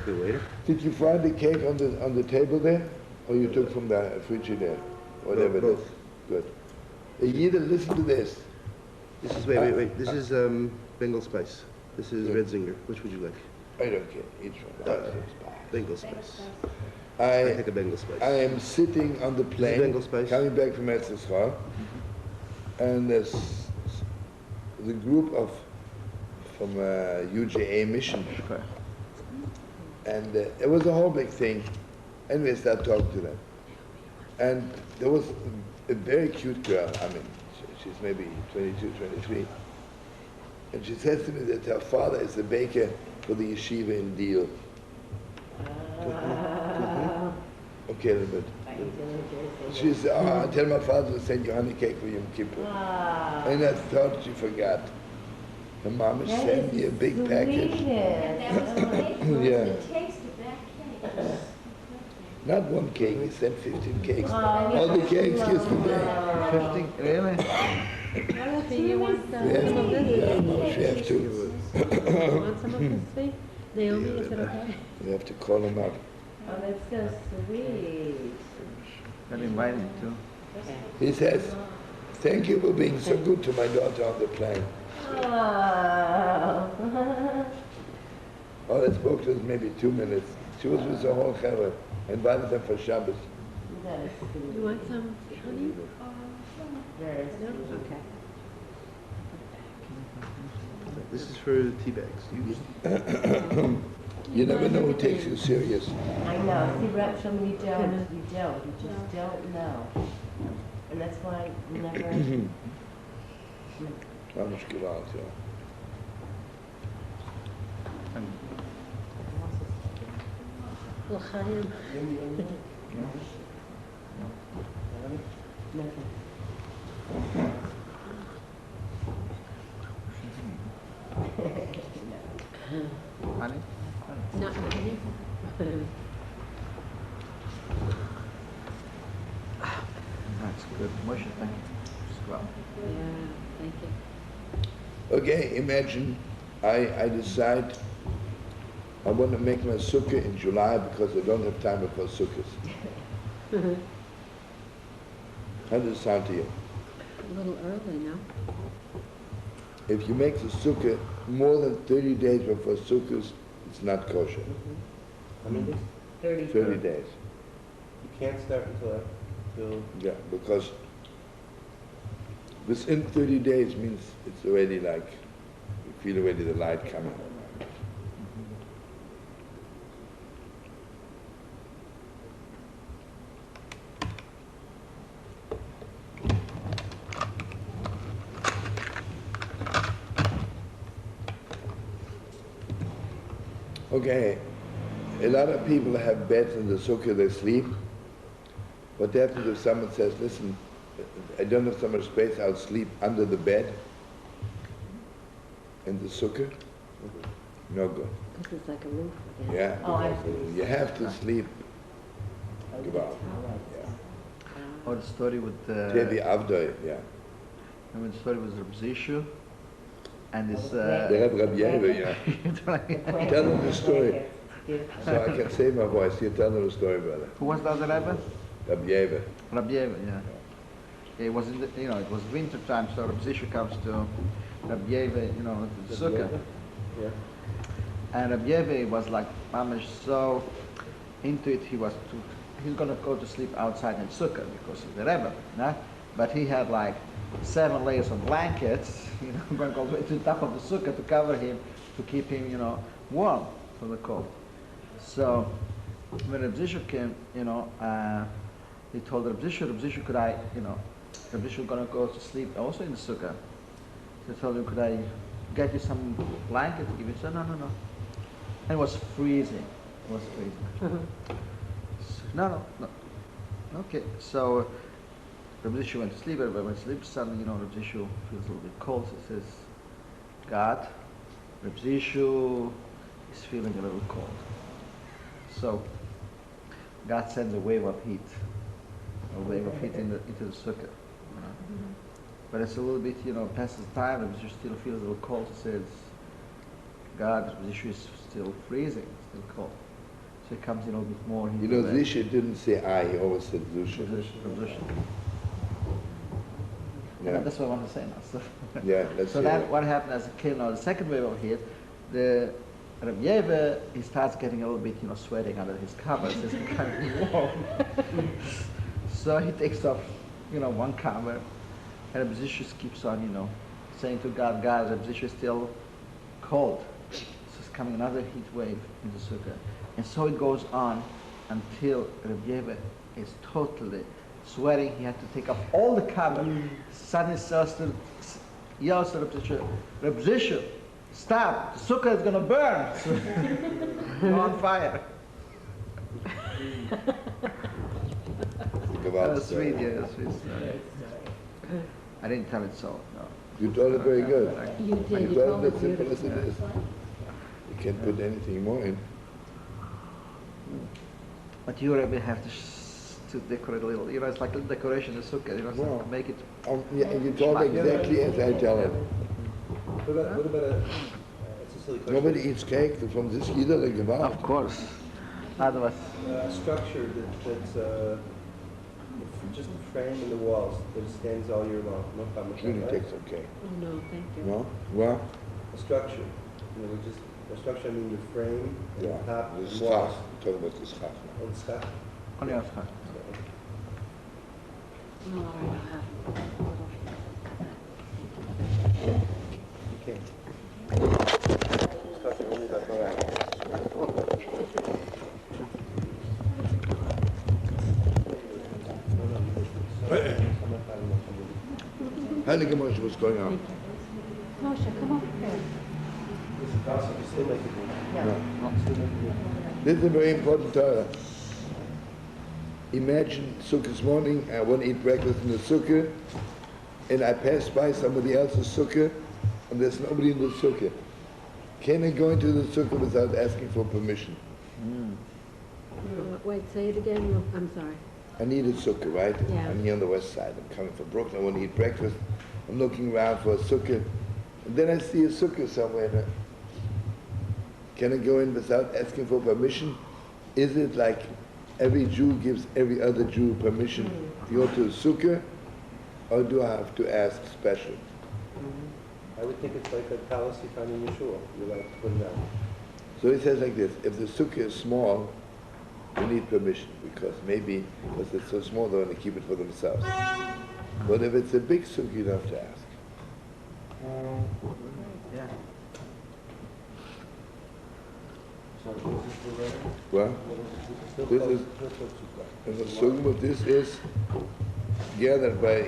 Good waiter. Did you find the cake on the table there, or you took from the frigidaire, whatever it is? Both. Good. Yida, listen to this. This is, wait. This is Bengal spice. This is red zinger. Which would you like? I don't care. Each one. Bengal spice. I I take a Bengal spice. am sitting on the plane, Bengal spice? coming back from Etzischa, and there's the group from UJA mission, and it was a whole big thing. And we started talking to them, and there was a very cute girl. I mean, she's maybe 22, 23, and she says to me that her father is the baker for the yeshiva in Deal. Okay, a little bit. She said, I tell my father to send you honey cake for Yom Kippur. And I thought she forgot. Her mama sent me a big package. Yeah. The taste of that cake. Not one cake, he sent 15 cakes. All the cakes yesterday. 15, really? Do you want some of this? Yeah, she has to. You want some of this, Svi? Naomi, is it okay? We have to call him up. Oh, that's so sweet. Got invited too. He says, thank you for being so good to my daughter on the plane. Oh. All I spoke to was maybe 2 minutes. She was with the whole chavah. Invited them for Shabbos. That is sweet. You want some honey? Very No? sweet. Okay. This is for tea bags. You never know who takes you serious. I know. See, Rabbi Shlomo, you don't. You just don't know. And that's why you never... Mamish gewalt, ja. L'chaim. Honey? Not honey? That's good. Moshe, thank you. Well, Yeah, thank you. Okay, imagine I decide I want to make my sukkah in July because I don't have time for sukkahs. How does it sound to you? A little early, no? If you make the sukkah more than 30 days before sukkahs, it's not kosher. How many days? 30 days. You can't start until Yeah, because within 30 days means it's already like, you feel already the light coming. Okay, a lot of people have beds in the sukkah, they sleep. What happens if someone says, listen, I don't have so much space, I'll sleep under the bed in the sukkah? No good. Because it's like a roof. Yeah, Oh, I because you have to sleep. Wow. or the story with Tevi Avdoi, yeah. remember the story with Rabbi Zishu and this They have Rabbi Yehuda, yeah. Tell them the story. So I can save my voice. You tell them the story, brother. Who was the other Rebbe? Rabbi Yehuda. Rabbi Yehuda, yeah. It was in the, it was winter time, so Rabbi Zishu comes to Rabbi Yehuda, the sukkah. Yeah. And Rabbi Yehuda was like mamish so into it. He was he's going to go to sleep outside in sukkah because he's the Rebbe, no? But he had like 7 layers of blankets, going all the way to the top of the sukkah to cover him, to keep him, warm from the cold. So when Rabbi Zishu came, he told Rabbi Zishu, could I, Rabbi Zishu going to go to sleep also in the sukkah. So he told him, could I get you some blanket to give you? He said, no. And it was freezing. So, no. Okay, so Rabbi Zishu went to sleep. Everybody went to sleep. Suddenly, Rabbi Zishu feels a little bit cold. So he says, God, Rabbi Zishu is feeling a little cold. So God sends a wave of heat into the sukkah. But it's a little bit, passes time. Rabbi Zishu still feels a little cold. He says, God, Rabbi Zishu is still freezing, still cold. So he comes in a little bit more. Zishu didn't say I, he always said Zusha. Yeah. That's what I want to say now. So, yeah, that's so that what happened as it came now, the second wave of heat, the Rabbi Yeva, he starts getting a little bit, sweating under his covers. It's becoming warm. So he takes off, one cover, and Rabbi Zishu keeps on, saying to God, Rabbi Zishu is still cold. So it's coming another heat wave in the sukkah. And so it goes on until Rabbi Yeva is totally sweating. He had to take off all the cover. Suddenly starts to yell to Rabbi Zishu, stop, the sukkah is going to burn. Go on fire. That's sweet, yeah, that's sweet. I didn't tell it so, no. You told it very good. You did. You told it as simple as it is. You can't put anything more in. But you Rabbi have to decorate a little. It's like a little decoration in the sukkah. So make it. Yeah, and you talk exactly as I tell him. What about it's a silly question. Nobody eats cake from this either, like the Of course. Otherwise. Structure that's just a frame in the walls that stands all year long. No problem with that, right? takes okay. Oh, no, thank you. No? Well? A structure. A structure, I mean the frame, and the top, the the schach. walls. Talking about the schach. Oh, the schach. Only a schach. Oh, all right, I'll have Okay. Structure only about Heilige Moshe, what's going on? Moshe, come over here. This is a very important Torah. Imagine Sukkah's morning, I want to eat breakfast in the Sukkah, and I pass by somebody else's Sukkah, and there's nobody in the Sukkah. Can I go into the Sukkah without asking for permission? Wait, say it again. I'm sorry. I need a Sukkah, right? Yeah. I'm here on the west side. I'm coming from Brooklyn. I want to eat breakfast. I'm looking around for a Sukkah. And then I see a Sukkah somewhere. Can I go in without asking for permission? Is it like every Jew gives every other Jew permission to go to a Sukkah? Or do I have to ask special? I would think it's like a palace you find in Yeshua. You're allowed to put it down. So he says like this, if the Sukkah is small, you need permission, because it's so small they want to keep it for themselves. But if it's a big Sukkah, you don't have to ask. Yeah. Well, this is, and the Sukkah, this is gathered by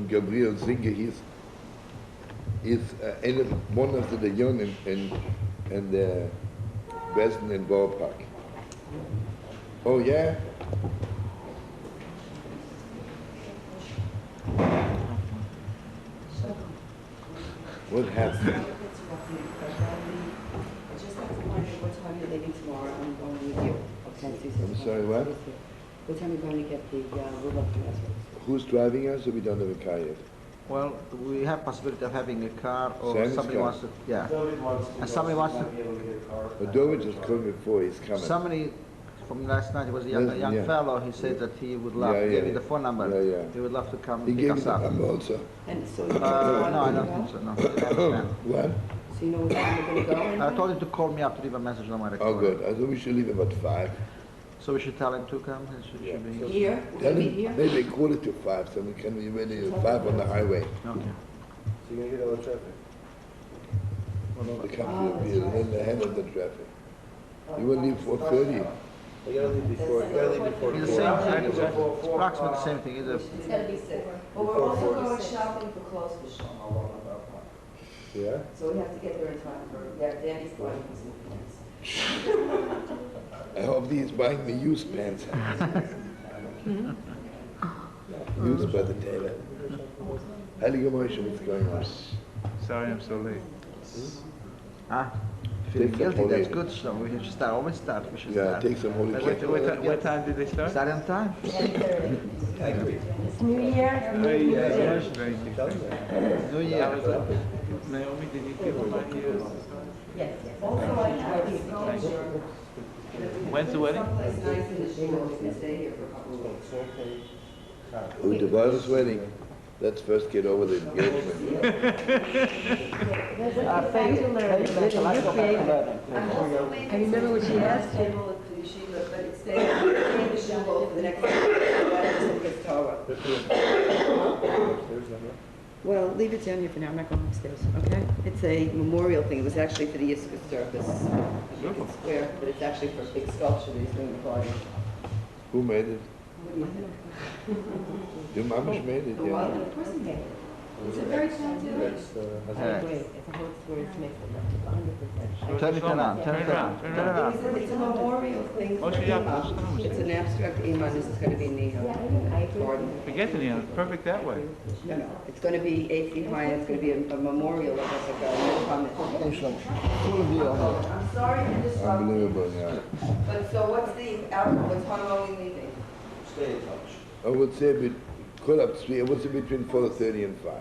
Gabriel Zinger, he's one of the Leon and the Weston in Ballpark. Oh yeah? What happened? I'm sorry, what? What time are you going to get the rule of commencement? Who's driving us, or we don't have a car yet? Well, we have possibility of having a car, or Sammy's somebody car. wants to, yeah. David wants to. And somebody wants to, But David just called me before, he's coming. somebody from last night, he was a young Yeah. fellow, he said that he would love, Yeah, gave me yeah. the phone number. Yeah. He would love to come He pick gave me us the up. number also. And so No, I don't think so, no. He didn't understand. What? So you know what time you're going to go? I told him to call me up to leave a message on my recorder. Oh, good. I thought we should leave about 5. So we should tell him to come, and should be here. Here, we're Tell gonna be him here? maybe 4:45, so we can be ready at 5 on the highway. Okay. So you're gonna get all the traffic? The country will be in the hand of the traffic. You will leave 4:30. You gotta leave before, you gotta leave before It's the 4. same thing, it's approximately the same thing, either. It's gotta be 6. But we're also going shopping for clothes for Shlomo. Yeah? So we have to get there in time for, Danny's going for some pants. I hope he's buying the used pants. Used by the tailor. Heilige Moshe, what's going on? Sorry I'm so late. Ah, feeling Take some guilty, that's holy- good, so we should start, always start, we should Yeah, start. take some holy cake. What time did they start? Start on time. 10:30. It's New Year. Very New Year. Naomi, did you give them my Yes. Also, I have When's the wedding? It's nice in the shul, we can stay here for a couple of weeks. Oh, the brother's wedding. Let's first get over the engagement. I remember what she asked you. But it's staying in the shul for the next, gets Torah. Well, leave it down here for now, I'm not going upstairs, okay? It's a memorial thing, it was actually for the Yiscus service. It's square, but it's actually for a big sculpture that he's doing the party. Who made it? What do you think? Your mamash made it, Well, yeah. of course he made it. It's a very talented man. I agree. It's a whole story to make it 100%. Turn it around, turn it around, turn it around. It's a memorial thing for Imam. It's an abstract Imam, this is going to be Nihon. Yeah, I agree. Garden. Forget the neon, it's perfect that way. No, no, it's going to be 8 feet high, and it's going to be a memorial of us, like a comment. Hey, Shlomo, full of you on I'm sorry to disrupt you, Unbelievable, yeah. but so what's the outcome, what's Hanamoni leaving? Stay in touch. I would say, call up 3, I would say between 4:30 and 5.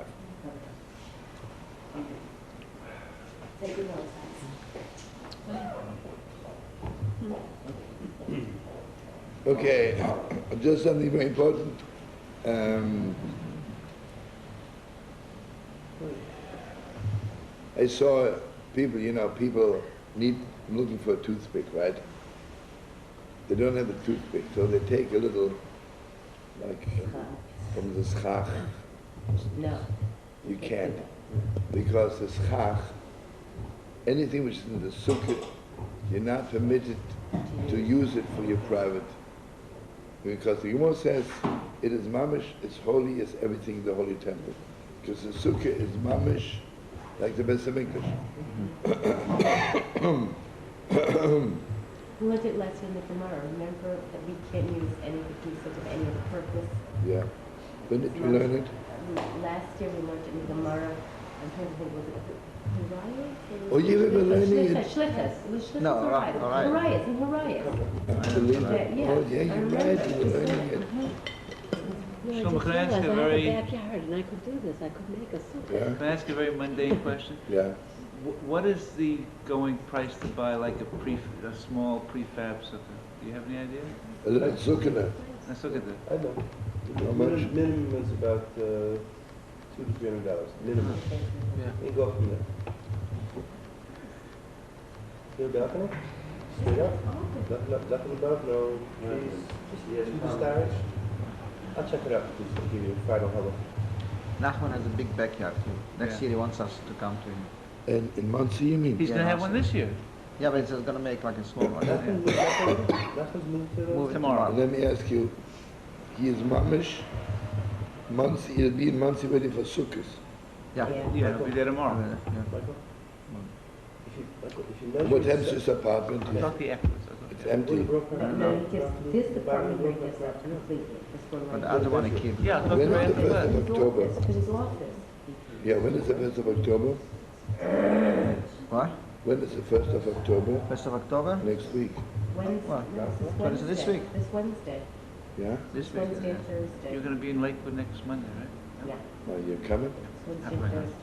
Take your notes. Okay, just something very important. I saw people, people looking for a toothpick, right? They don't have a toothpick, so they take a little, like, from the schach. No. You can't, because the schach, anything which is in the sukkah, you're not permitted to use it for your private. Because the Gemara says it is mamish, it's holy as everything in the holy temple. Because the sukkah is mamish like the Beis Hamikdash. We learned it last year in the Gemara. Remember that we can't use any of the pieces of any other purpose. Yeah. When did you learn it? Last year we learned it in the Gemara. I'm trying to think, was it Harias? Oh, you were learning it? Shlichus. It was Shlichus No, or Harias? Harias. Harias and Harias. Believe Yeah, it? yeah. Oh, yeah, I you're remember right, that. you were learning it. No, I Shlomo, just can I ask realized a I very- have a backyard and I could do this. I could make a sukkah. Yeah, Can I ask a very mundane question? yeah. What is the going price to buy like a small prefab sukkah? Do you have any idea? A little sukkah. Let's look at that. I know. How much? Minimum is about $200 to $300, minimum. Yeah. You go from there. You have a balcony? Straight up? Nothing above, no trees? Just two stars? I'll check it out, please, I'll give you a final hello. Nachman has a big backyard too. Next Yeah. year he wants us to come to him. And in Muncie, you mean? He's Yeah, gonna have awesome. one this year. Yeah, but he's just gonna make like a small one. Nothing's moved to... Move it Tomorrow. Let me ask you, he is mamish, Muncie, he'll be in Muncie ready for sukkahs. Yeah. Yeah, he'll be there tomorrow. Michael? If you measure... What time's this apartment? I thought the Eccles. It's empty. And then he gives, this department here gives up completely. This one But right the other here. one he keeps. Yeah, look When around is the the 1st of His October? office, because his office. Yeah, when is the 1st of October? What? When is the 1st of October? 1st of October? Next week. Wednesday. What? No, this What is it, this Wednesday. week? This Wednesday. Yeah? This week. Wednesday and Thursday. You're gonna be in Lakewood next Monday, right? Yeah, Now, you're coming? Wednesday and Thursday.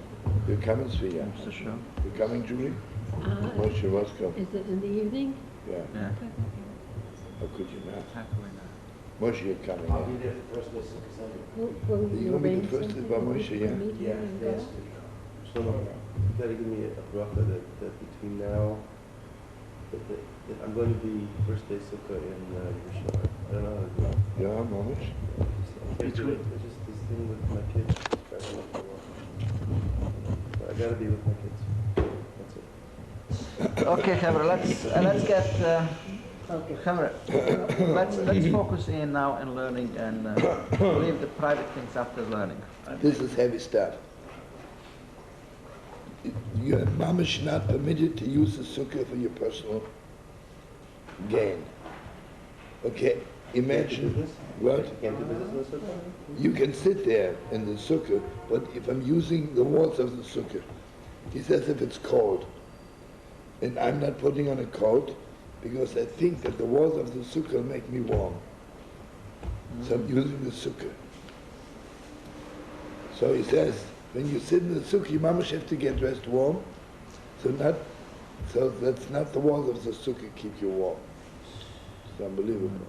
You're coming, Sri? Mr. Show. You're coming, Julie? Uh, Moshe Roscoe. Is it in the evening? Yeah. Yeah. How could you not? Happily not. Moshe, you're coming, I'll yeah? be there for the first day of Sunday. Will You you gonna be the arrange first something? by Moshe, We'll yeah? meet here and go? So, you gotta give me a bracha that between now I'm going to be first day sukkah in Yerushalayim. I don't know how to do it. Yeah, Mamish. I can't do it. It's just this thing with my kids. It's driving me up. But I gotta be with my kids. That's it. Okay, Chavra, let's get, Chavra, let's focus in now on learning and leave the private things after learning. This is heavy stuff. Your mamish not permitted to use the sukkah for your personal gain. Okay, imagine what? You can't do business in the sukkah? You can sit there in the sukkah, but if I'm using the walls of the sukkah, he says if it's cold, and I'm not putting on a coat because I think that the walls of the sukkah will make me warm. So I'm using the sukkah. So he says, when you sit in the sukkah, you mamash have to get dressed warm. So that's not the walls of the sukkah keep you warm. It's unbelievable.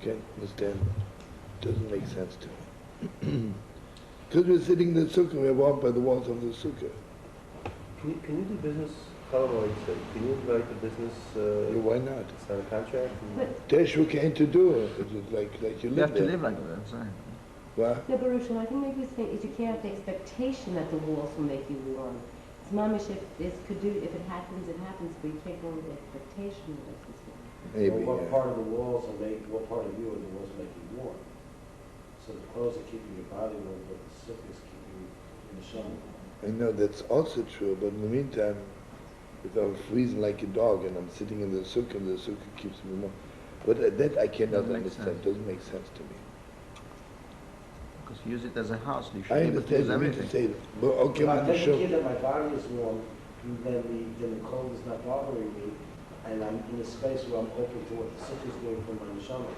Can't understand. Doesn't make sense to me. Because we're sitting in the sukkah, we're warmed by the walls of the sukkah. Can you do business? Carlebach said, can you invite the business? Why not? Sign a contract? Teshu came to do it. It's like you You live have to there. live like that, right? What? No, Baruch, I think maybe the thing is you can't have the expectation that the walls will make you warm. It's mamish, if it happens, it happens, but you can't go with the expectation that it's warm. Maybe, Well, what yeah. part of the walls will make, what part of you are the walls make you warm? So the clothes are keeping your body warm, but the sukkah is keeping you in the summer. I know that's also true, but in the meantime, if I'm freezing like a dog and I'm sitting in the sukkah and the sukkah keeps me warm, but that I cannot Doesn't make understand. sense. Doesn't make sense to me. Because you use it as a house, you should I be able to use understand. You mean to everything. say that. But okay, If when I'm the taking show. care that my body is warm, then the cold is not bothering me, and I'm in a space where I'm open to what the sukkah is doing for my neshama.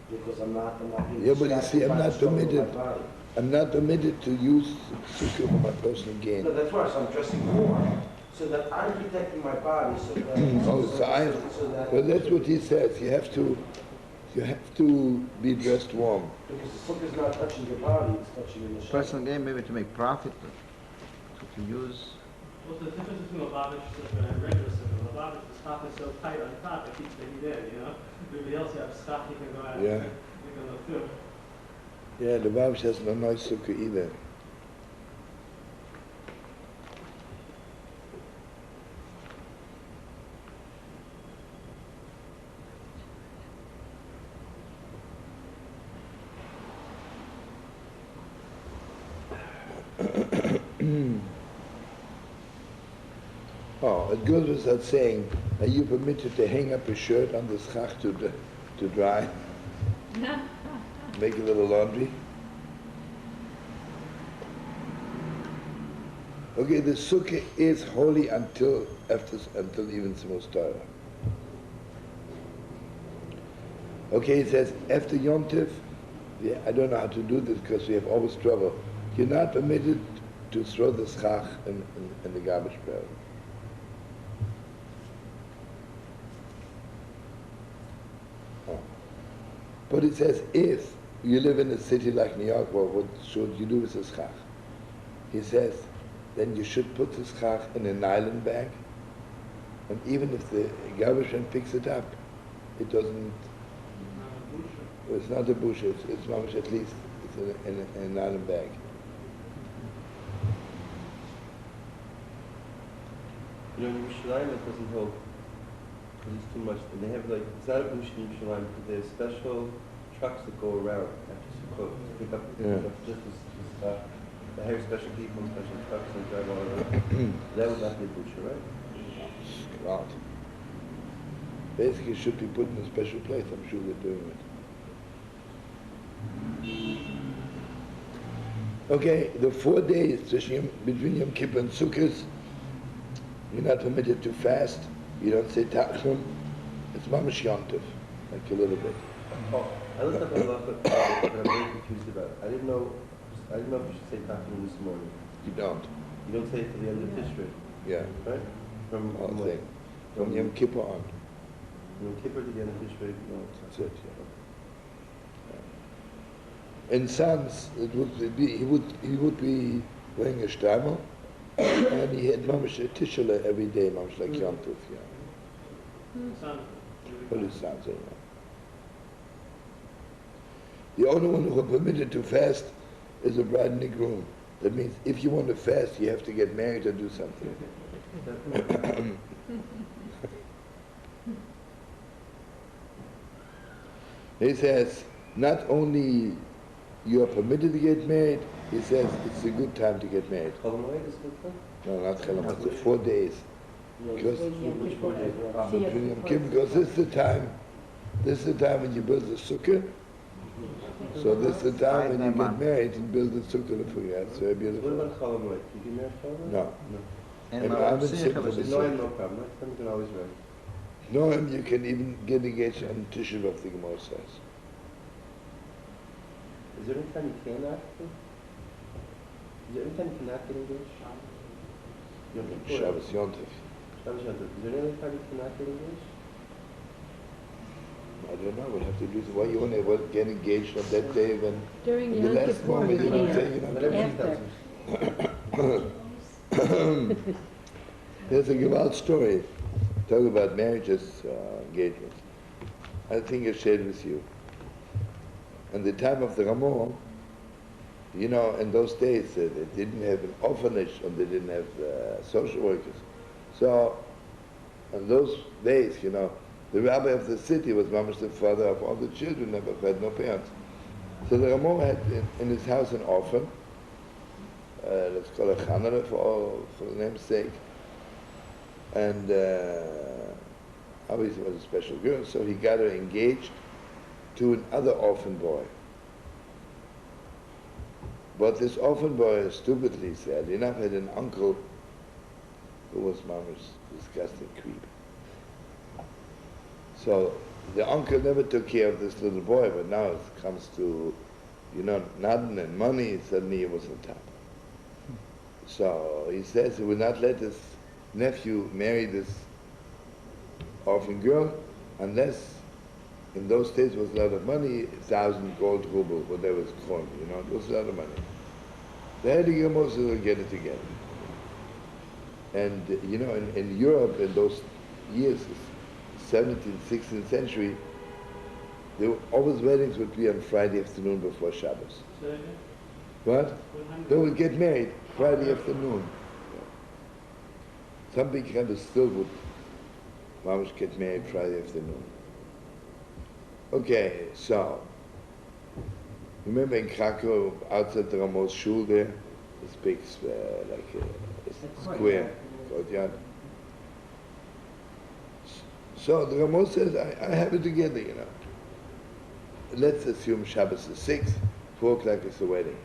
Because I'm not being Yeah, but you see, distracted I'm by the not struggle of permitted. my body. I'm not permitted to use sukkah for my personal gain. No, that's right, so I'm dressing warm, so that I'm protecting my body, so that... Well, that's what he says. You have to be dressed warm. Because the sukkah is not touching your body, it's touching your neshama. Personal gain, maybe to make profit, to use. What's the difference between a lavish sukkah and a regular sukkah? A lavish, the top is so tight on top, it keeps the heat in, you know? Everybody else, you have stuff you can go out Yeah. and you can look through. Yeah, the Babish has no nice sukkah either. Oh, it goes without saying, are you permitted to hang up a shirt on the schach to dry? Make a little laundry? Okay, the sukkah is holy until even Simos Torah. Okay, it says after Yom Tov, I don't know how to do this because we have always trouble. You're not permitted to throw the schach in the garbage barrel. Oh. But it says if you live in a city like New York, well, what should you do with the schach? He says, then you should put the schach in a nylon bag, and even if the garbage man picks it up, it doesn't. It's not a bush. It's mamish at least. It's in a nylon bag. You know, in Yerushalayim it doesn't hold, because it's too much. And they have like, it's not a bush in Yerushalayim, because they have special trucks that go around after Sukkot to pick up just this stuff. They hire special people, special trucks, and drive all around. That would not be a bush, right? Right. Basically, it should be put in a special place. I'm sure they're doing it. Okay, the 4 days between Yom Kippur and Sukkot, you're not permitted to fast. You don't say Tachum. It's Mamash Yom Tov, like a little bit. Oh, I looked up a lot, but I'm very confused about it. I didn't know if you should say Tachum this morning. You don't. You don't say it till the end of Tishrei. Yeah. Right? From Thing. From Yom Kippur on. Yom Kippur to the end of Tishrei. No, That's it, yeah. in sons, it would be, he would be wearing a stammer, and he had mamish a tishula every day, mamish like Yom Tov, for his sons, The only one who are permitted to fast is a bride and a groom. That means if you want to fast, you have to get married or do something. He says, not only you are permitted to get married, he says it's a good time to get married. Cholamoid is good time? No, not Cholamoid, it's 4 days. Because because this is the time when you build the sukkah. So this is the time when you get married and build the sukkah for you. It's very beautiful. What about Cholamoid? Did you marry Cholamoid? No. And I'm in sync with the No, I have sukkah. no problem. You can always marry. No, and you can even get engaged on Tisha B'Av, the Gemara says. Is there any time you cannot? Is there any time you cannot get engaged? Shabbos Yom Tov. Shabbos Yom Tov. Is there any other time you cannot get engaged? I don't know, we'll have to do, why you want to get engaged on that day when During in the Yom last Kippur, moment you don't yeah. say, you know. After. There's a Gewalt story, talk about marriages, engagements. I think I shared with you. In the time of the Ramon, you know, in those days, they didn't have an orphanage and they didn't have social workers. So, in those days, you know, the rabbi of the city was mamish the father of all the children, never had no parents. So the Ramon had in his house an orphan, let's call her Chanara for the name's sake. And obviously it was a special girl, so he got her engaged to another orphan boy. But this orphan boy, stupidly sad enough, had an uncle who was mama's disgusting creep. So the uncle never took care of this little boy, but now it comes to, you know, nothing and money, suddenly he was on top. So he says he will not let his nephew marry this orphan girl unless, in those days was a lot of money, 1,000 gold ruble, whatever it's called, you know, it was a lot of money. The Heiliger Moses will get it together. And, you know, in Europe in those years, 17th, 16th century, there were, always weddings would be on Friday afternoon before Shabbos. What? They would get married Friday afternoon. Some big countries still would mamash get married Friday afternoon. Okay, so remember in Krakow, outside the Ramos Shul there, this big like a square courtyard. So the Ramos says, I have it together, you know. Let's assume Shabbos is 6, 4 o'clock is the wedding.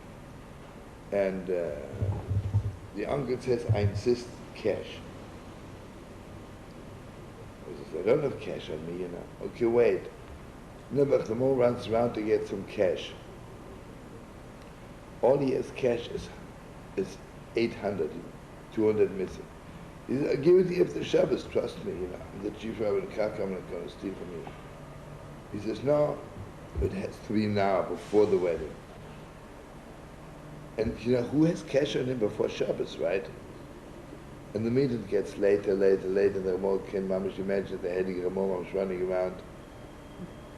And the uncle says, I insist cash. He says, I don't have cash on me, you know. Okay, wait. Nebuch the Mo runs around to get some cash. All he has cash is 800, 200 missing. He says, I'll give it to you after Shabbos, trust me, you know. I'm the chief rabbi in Krakow, I'm not going to steal from you. He says, no, it has to be now, before the wedding. And you know, who has cash on him before Shabbos, right? And the meeting gets later, and the Ramon came, mamish, imagine the Heiliger Ramon was running around,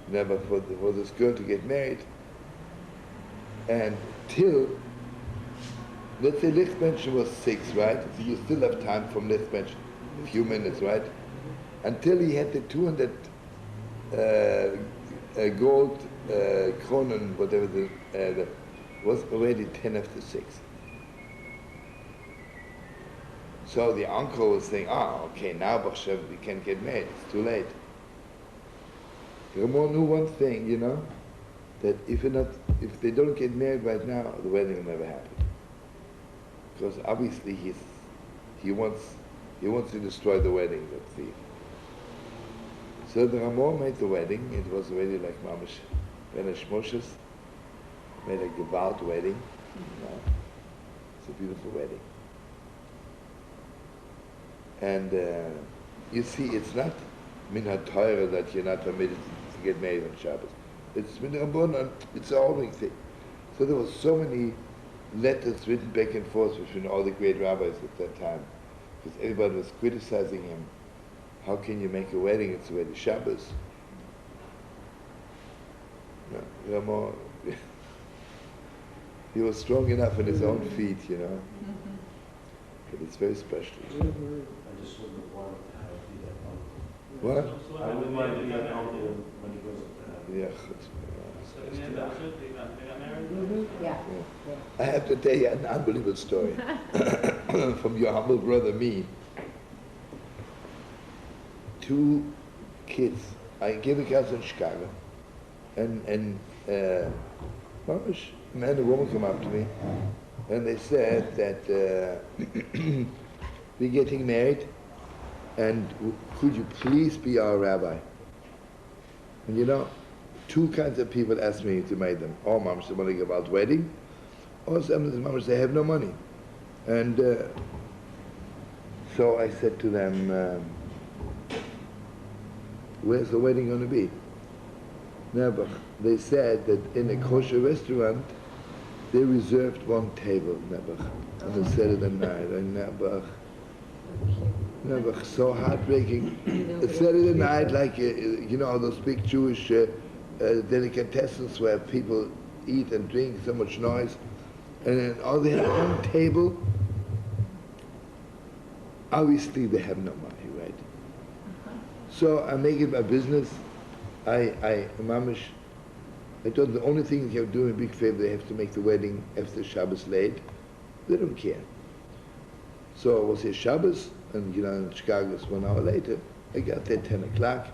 never for this girl to get married. And till, let's say Lichtmenschen was 6, right? So you still have time from Lichtmenschen, a few minutes, right? Until he had the 200 gold kronen, whatever was already 10 after 6. So the uncle was saying, okay, now B'Shem, we can get married, it's too late. Ramon knew one thing, you know, that if they don't get married right now, the wedding will never happen. Because obviously he wants to destroy the wedding, that thief. So the Ramon made the wedding, it was already like mamash, Ben Moshes, made a Gewalt wedding. You know. It's a beautiful wedding. And you see, it's not min ha-Torah that you're not permitted to get married on Shabbos. It's min Rabbanan, it's a holy thing. So there were so many letters written back and forth between all the great rabbis at that time, because everybody was criticizing him. How can you make a wedding? It's already Shabbos. No, you know, he was strong enough on his own feet, you know. But it's very special. I just wouldn't want to have the uncle. What? I wouldn't want to be an uncle when he goes up to heaven. Yeah. Yeah. I have to tell you an unbelievable story from your humble brother, me. 2 kids. I gave a class in Chicago, and a man and a woman come up to me, and they said that we're getting married, and could you please be our rabbi? And you know, 2 kinds of people ask me to marry them. Or moms want to give out wedding, or some of the moms, they have no money. And so I said to them, where's the wedding going to be? Nebuch. They said that in a kosher restaurant, they reserved 1 table, Nebuch, on a Saturday night. And Nebuch, so heartbreaking. A Saturday night, like, you know, those big Jewish delicatessens where people eat and drink, so much noise. And then all they have 1 table. Obviously, they have no money, right? So I make it my business. I thought the only thing they have to do, a big favor, they have to make the wedding after Shabbos late. They don't care. So it was here Shabbos, and you know, in Chicago it's 1 hour later. I got there 10 o'clock,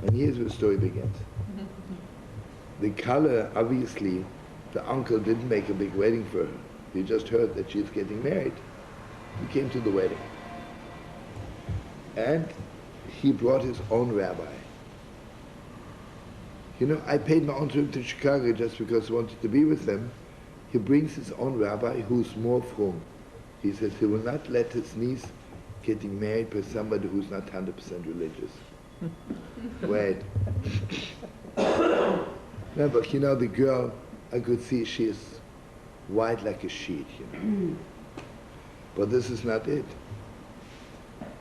and here's where the story begins. The color, obviously, the uncle didn't make a big wedding for her. He just heard that she's getting married. He came to the wedding. And he brought his own rabbi. You know, I paid my own trip to Chicago just because I wanted to be with them. He brings his own rabbi who's more frum. He says he will not let his niece getting married by somebody who's not 100% religious. Wait. No, but you know, the girl, I could see she's white like a sheet, you know. But this is not it.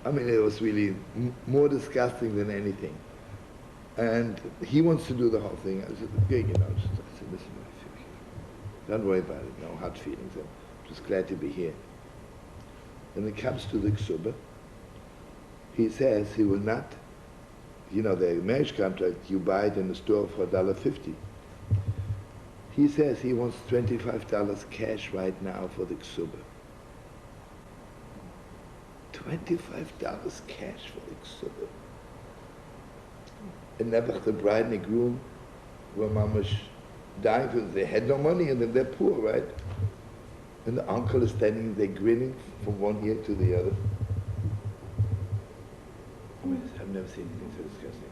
I mean, it was really more disgusting than anything. And he wants to do the whole thing. I said, okay, you know, I said, listen, don't worry about it, no hard feelings. I'm just glad to be here. And it comes to the ksuba. He says he will not, you know, the marriage contract, you buy it in the store for $1.50. He says he wants $25 cash right now for the ksuba. $25 cash for the ksuba. And never the bride and the groom were mamash dying because they had no money and then they're poor, right? And the uncle is standing there grinning from one ear to the other. I mean, I've never seen anything so disgusting.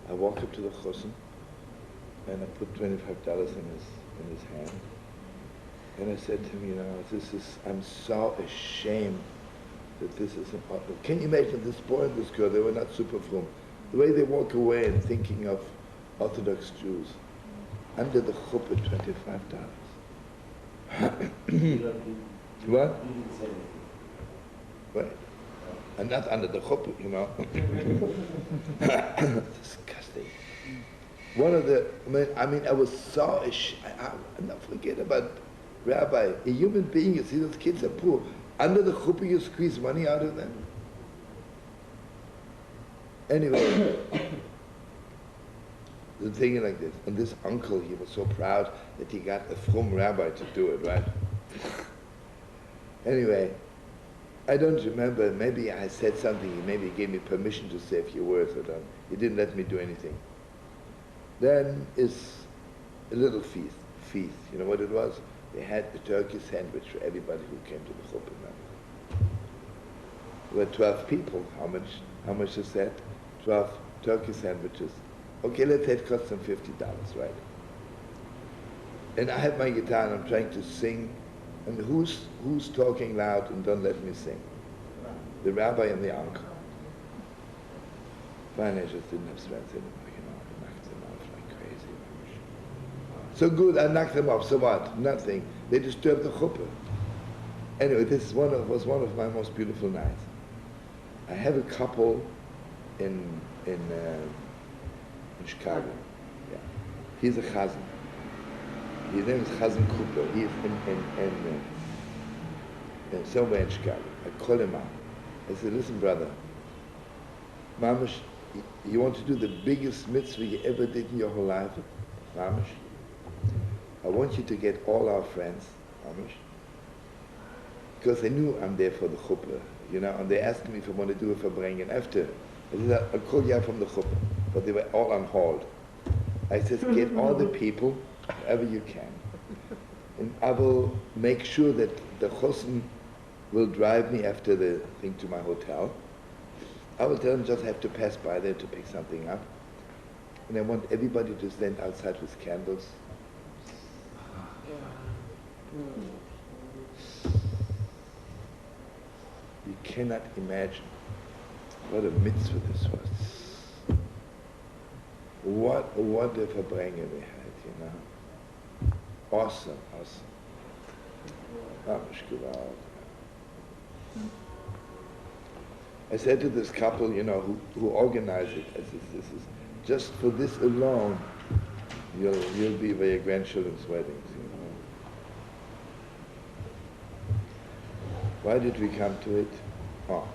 I walk up to the chosin and I put $25 in his hand. And I said to him, you know, I'm so ashamed that this is impossible. Can you imagine this boy and this girl, they were not super frum. The way they walk away and thinking of Orthodox Jews. Under the chuppah, $25. What? Right. And not under the chuppah, you know. Disgusting. One of the, I mean, I was so ashamed. I'll not forget about Rabbi. A human being, you see, those kids are poor. Under the chuppah, you squeeze money out of them. Anyway, the thing is like this. And this uncle, he was so proud that he got a frum rabbi to do it, right? Anyway, I don't remember. Maybe I said something. Maybe he gave me permission to say a few words. Or don't. He didn't let me do anything. Then is a little feast. You know what it was? They had a turkey sandwich for everybody who came to the chuppah. There were 12 people. How much is that? 12 turkey sandwiches. Okay, let's say it cost them $50, right? And I have my guitar and I'm trying to sing. And who's talking loud and don't let me sing? The rabbi and the uncle. Finally, I just didn't have strength anymore, you know. I knocked them off like crazy. So good, I knocked them off. So what? Nothing. They disturbed the chuppah. Anyway, this was one of my most beautiful nights. I have a couple in Chicago. Yeah. He's a chazan. His name is Chazan Kupler. He is in somewhere in Chicago. I call him out. I said, listen, brother, Mamish, you want to do the biggest mitzvah you ever did in your whole life? Mamish, I want you to get all our friends, Mamish, because they knew I'm there for the chuppah, you know, and they asked me if I want to do a verbringen after. I said, I'll call you out from the chuppah, but they were all on hold. I said, get all the people, wherever you can, and I will make sure that the chosen will drive me after the thing to my hotel. I will tell them just have to pass by there to pick something up. And I want everybody to stand outside with candles. You cannot imagine what a mitzvah this was. What a verbringen we had, you know. Awesome. I said to this couple, you know, who organized it, I said, this is just for this alone, you'll be by your grandchildren's weddings, you know. Why did we come to it? Oh.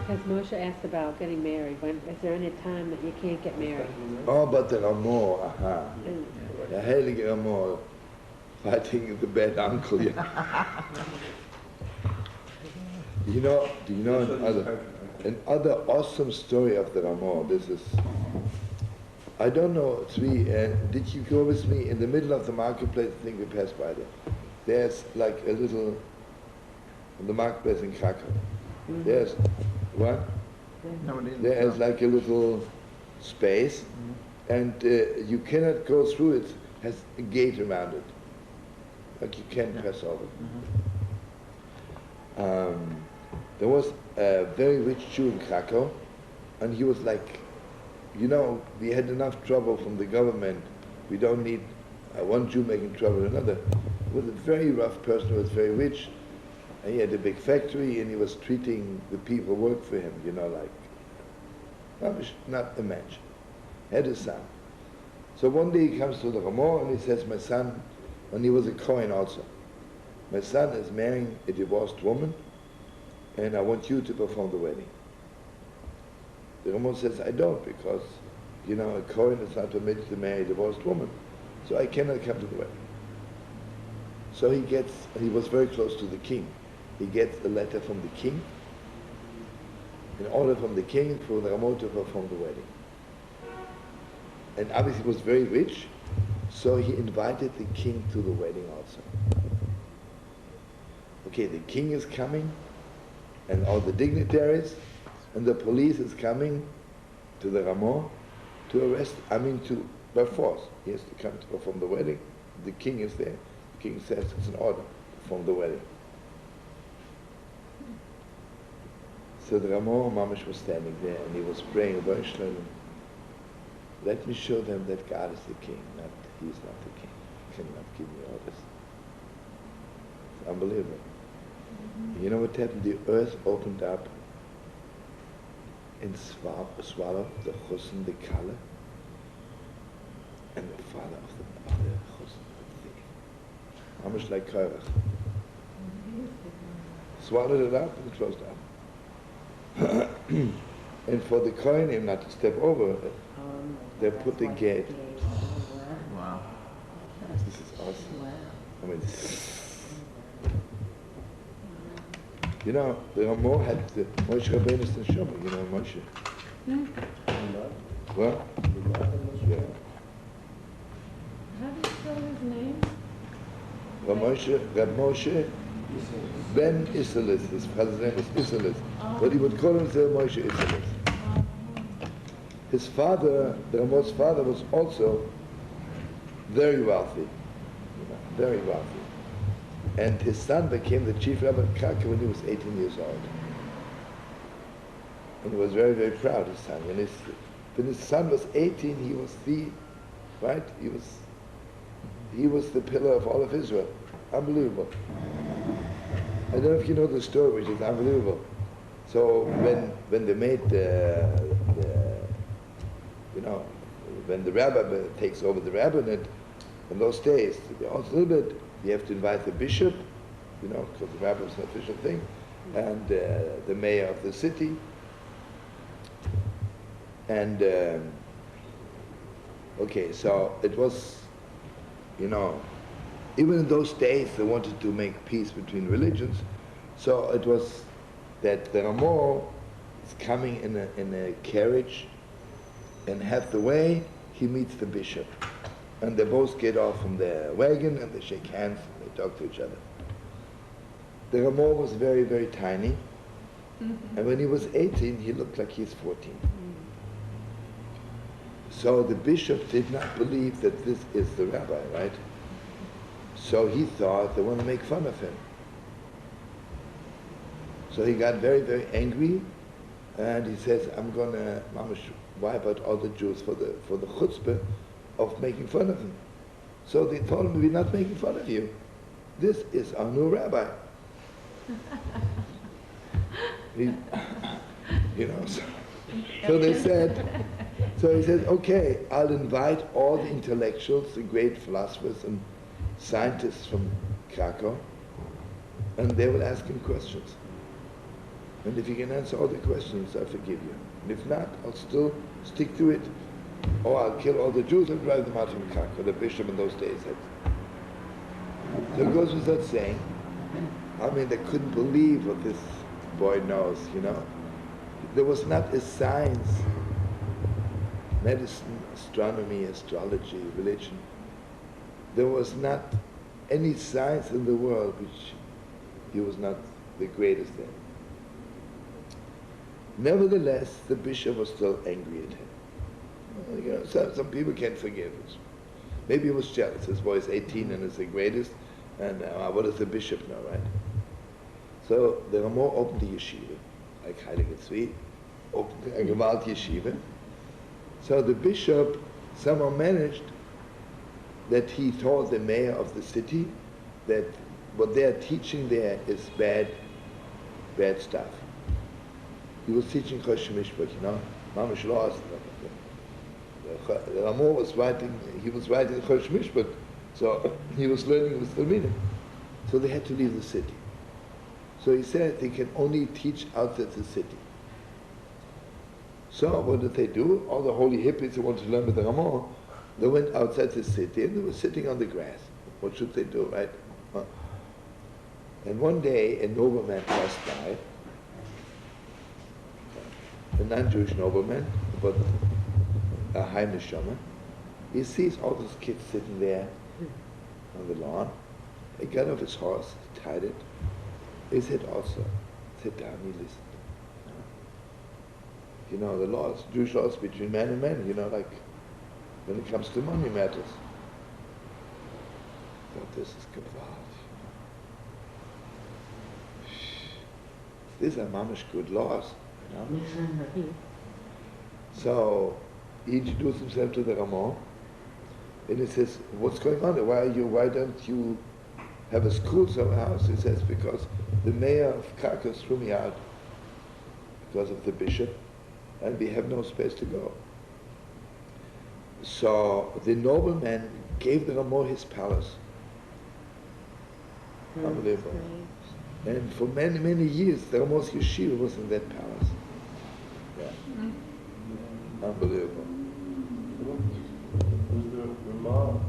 Because Moshe asked about getting married. Is there any time that you can't get married? Oh, but the Ramor, aha. The Heilige Ramor, fighting the bad uncle, you know. Do you know another awesome story of the Ramor? This is, I don't know, Tzvi, did you go with me in the middle of the marketplace? I think we passed by there. There's like a little, on the marketplace in Krakow. Mm-hmm. There's, what? There's like a little space, and you cannot go through it. It has a gate around it. Like you can't pass over. There was a very rich Jew in Krakow, and he was like, you know, we had enough trouble from the government. We don't need one Jew making trouble with another. He was a very rough person who was very rich, and he had a big factory, and he was treating the people who worked for him, you know, like, not a match. Had a son. So one day he comes to the Ramor, and he says, my son, and he was a Kohen also, my son is marrying a divorced woman, and I want you to perform the wedding. The Ramon says, I don't, because, you know, a Kohen is not permitted to marry a divorced woman, so I cannot come to the wedding. So he was very close to the king. He gets a letter from the king, an order from the king for the Ramon to perform the wedding. And obviously he was very rich, so he invited the king to the wedding also. Okay, the king is coming, and all the dignitaries, and the police is coming to the Ramon to arrest, by force. He has to come to perform the wedding. The king is there. The king says it's an order to perform the wedding. So the Ramon Mamish was standing there, and he was praying, Rabbi Shlomo, let me show them that God is the king, not he is not the king. He cannot give me orders. It's unbelievable. You know what happened? The earth opened up and swallowed the Chosen, the Kala, and the father of the Chosen, the Amish like Carlebach. Swallowed it up and closed up. And for the Kohanim not to step over, they put the gate. Wow. This is awesome. I mean, you know, the Ramon had the Moshe Rabbeinu's neshama, you know, Moshe. What? Yeah. How do you spell his name? Rab Moshe Ben Isalis. His father's name is Isalis. But he would call himself Moshe Isalis. His father, the Ramon's father, was also very wealthy, you know, very wealthy. And his son became the chief rabbi of Krakow when he was 18 years old. And he was very, very proud, his son. When his son was 18, he was he was he was the pillar of all of Israel. Unbelievable. I don't know if you know the story, which is unbelievable. So when they made when the rabbi takes over the rabbinate, in those days, to be honest a little bit, you have to invite the bishop, because the rabbi is an official thing, and the mayor of the city, and okay, so it was, even in those days they wanted to make peace between religions, so it was that the Ramor is coming in a carriage, and half the way he meets the bishop. And they both get off from their wagon and they shake hands and they talk to each other. The Ramor was very, very tiny. And when he was 18, he looked like he's 14. So the bishop did not believe that this is the rabbi, right? So he thought they want to make fun of him. So he got very, very angry, and he says, I'm going to wipe out all the Jews for the chutzpah of making fun of him. So they told him, we're not making fun of you. This is our new rabbi. So they said, so he said, okay, I'll invite all the intellectuals, the great philosophers and scientists from Krakow, and they will ask him questions. And if you can answer all the questions, I forgive you. And if not, I'll still stick to it. Or I'll kill all the Jews and drive them out from Krakow. The bishop in those days said. So it goes without saying. I mean, they couldn't believe what this boy knows, There was not a science, medicine, astronomy, astrology, religion. There was not any science in the world which he was not the greatest in. Nevertheless, the bishop was still angry at him. Some people can't forgive it. Maybe he was jealous. His boy is 18 and is the greatest, and what does the bishop know, right? So the Ramor opened the yeshiva, like Heilige Tzvi, opened a Gewalt yeshiva. So the bishop somehow managed that he told the mayor of the city that what they are teaching there is bad stuff. He was teaching Chosh Mishpat, Mamish lost. The Ramor was writing Chosh Mishpat, so he was learning with the Talmidim. So they had to leave the city. So he said they can only teach outside the city. So what did they do? All the holy hippies who wanted to learn with the Ramor, they went outside the city and they were sitting on the grass. What should they do, right? And one day a nobleman passed by, a non-Jewish nobleman, but a high neshama. He sees all those kids sitting there on the lawn. He got off his horse, tied it. He said also, sit down, he listened. The laws, Jewish laws between man and man, like when it comes to money matters. Thought this is Gewalt. These are mamish good laws, So he introduced himself to the Ramor, and he says, what's going on? Why don't you have a school somewhere? He says, because the mayor of Krakow threw me out because of the bishop, and we have no space to go. So the nobleman gave the Ramor his palace. Unbelievable. And for many, many years, the Ramor's yeshiva was in that palace. Yeah. Unbelievable. Was the Ramah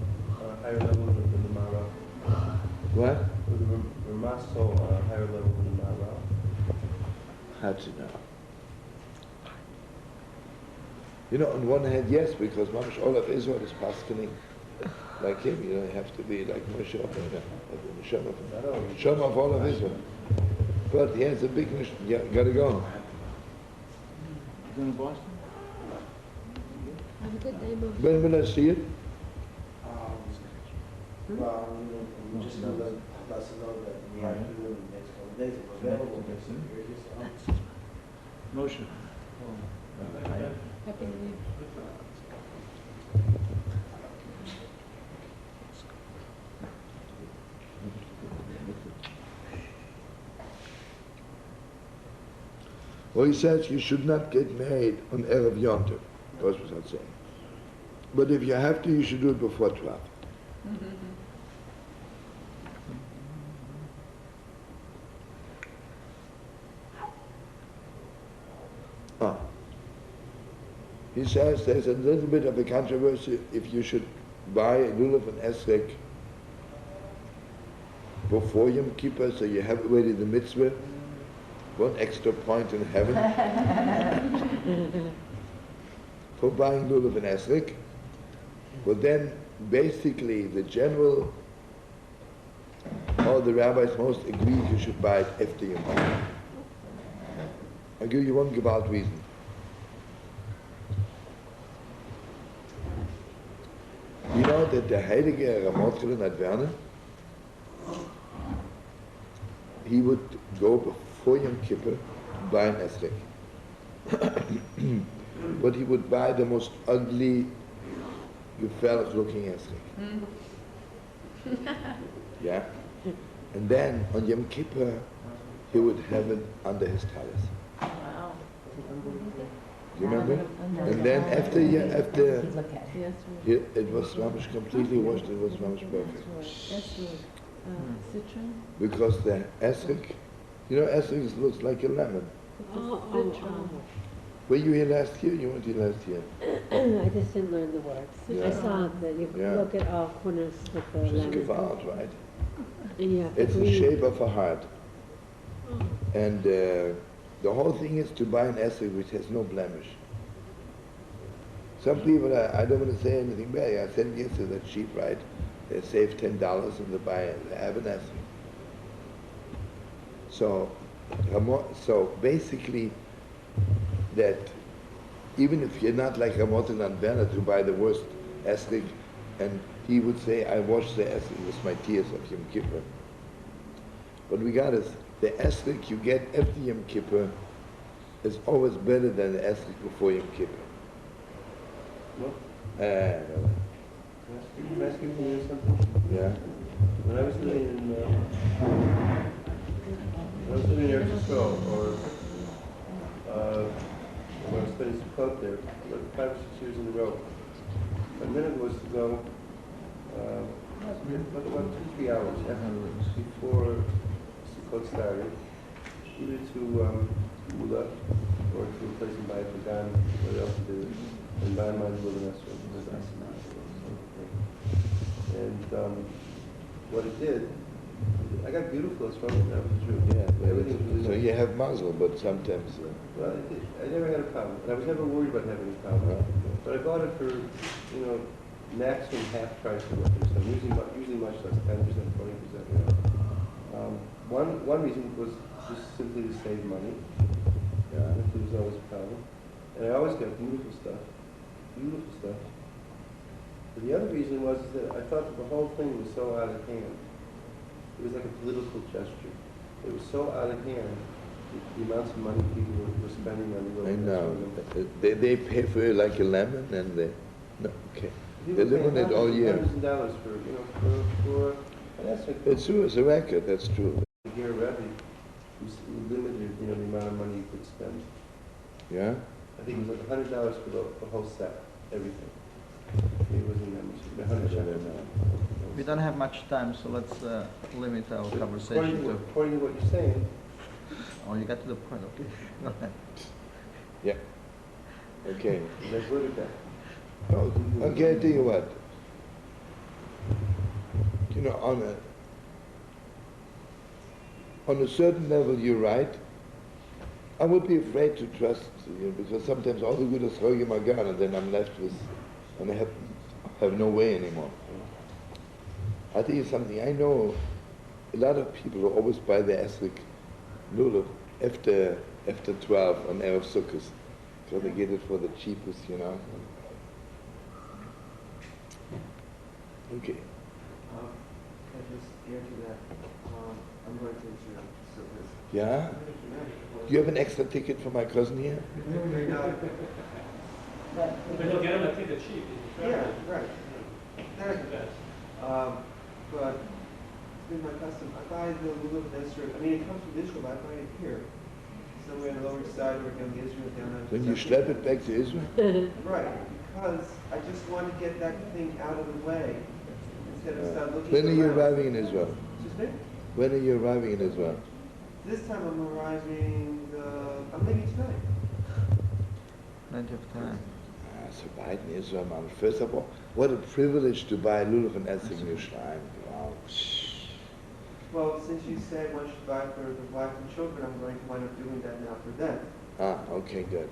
higher level than the Mara? What? Was the Ramah so higher level than the Mara? How to know? On one hand, yes, because Mamish all of Israel is paskening like him. You have to be like Moshe Rabbeinu, the Shema of all of Israel. But he has a big mission. Yeah, gotta go. Going to Boston? Have a good day, Mom. When will I see it? Well, just know that, let us know that we have to do it in the next couple of days. If we're available, Motion. Happy New Year. Or he says you should not get married on Erev Yom Tov. Goes without saying. But if you have to, you should do it before 12. He says there's a little bit of a controversy if you should buy a lulav and esrek before Yom Kippur, so you have already the mitzvah, one extra point in heaven for buying lulav and esrek. But then basically the general, all the rabbis most agree you should buy it after Yom Kippur. I'll give you one gewalt reason. You know that the Heilige Ramotchel at Werner, he would go before Yom Kippur buy an esrek. But he would buy the most ugly, gefährlich looking esrek. Yeah? And then on Yom Kippur, he would have it under his talis. Wow. You remember? And then after it was mamish completely washed, it was mamish perfect. Citron? Because the esrek, you know, esrek looks like a lemon. Were you here last year? You weren't here last year. I just didn't learn the words. Yeah. I saw that you look at all corners with the lemon. Just gewalt, right? And you have the It's the green. shape of a heart. And the whole thing is to buy an esrek which has no blemish. Some people, I don't want to say anything bad. I said yesterday that cheap, right? They save $10 and they have an esrek. So basically, that even if you're not like Ramotan and Werner to buy the worst esrek, and he would say, I wash the esrek with my tears of Yom Kippur. But regardless, the esrek you get after Yom Kippur is always better than the esrek before Yom Kippur. No? Can I ask you something? Yeah. When I was living in Eretz Yisrael, or when I was studying Sukkot there, like 5 or 6 years in a row, my minute was to go about 2-3 hours before Sukkot started, either to Ula or to a place in Bayit Pagan, where else to do it, and buy my wilderness. And what it did, I got beautiful from it, that was true. Yeah, Everything was really so nice. you have muzzle, but sometimes... Well, I never had a problem, and I was never worried about having a problem. But I bought it for, maximum half price of what they're selling, usually much less, 10%, 20%. One reason was just simply to save money. Yeah. There was always a problem. And I always got beautiful stuff. But the other reason was that I thought that the whole thing was so out of hand. It was like a political gesture. It was so out of hand, the amounts of money people were spending on the I know. They pay for it like a lemon, and they... No, okay. They live on it all year. Hundreds of dollars for and that's like... It's true, it's a record, that's true. Here, Rabbi, who limited, the amount of money you could spend. Yeah? I think it was like $100 for the whole set, everything. It wasn't that much, $100. We don't have much time, so let's limit our conversation to... According to what you're saying... Oh, you got to the point, okay. Go ahead. Yeah. Okay. Let's look at that. Oh, okay, I tell you what. On a certain level, you're right. I would be afraid to trust you, because sometimes all the good is throw you my gun, and then I'm left with, and I have no way anymore. I'll tell you something. I know a lot of people who always buy the esrek lulav after 12 on Erev Sukkot, because they get it for the cheapest, Okay. I just answer that. I'm going to Sukkot. Yeah? Do you have an extra ticket for my cousin here? But you'll get him a ticket cheap. Yeah, right. But it's been my custom. I buy the lulav and esrek. I mean, it comes from Israel, but I buy it here. somewhere in the Lower East Side or in Israel down there. Then you schlep it back to Israel? Right, because I just want to get that thing out of the way instead of start looking When are you around. arriving in Israel? Excuse me? When are you arriving in Israel? This time I'm arriving, I'm leaving tonight. Plenty of time. So weit in Israel, man. First of all, what a privilege to buy a lulav and Essig Yerushalayim. Wow. Well, since you said one should buy for the wife and children, I'm going to wind up doing that now for them. Ah, okay, good.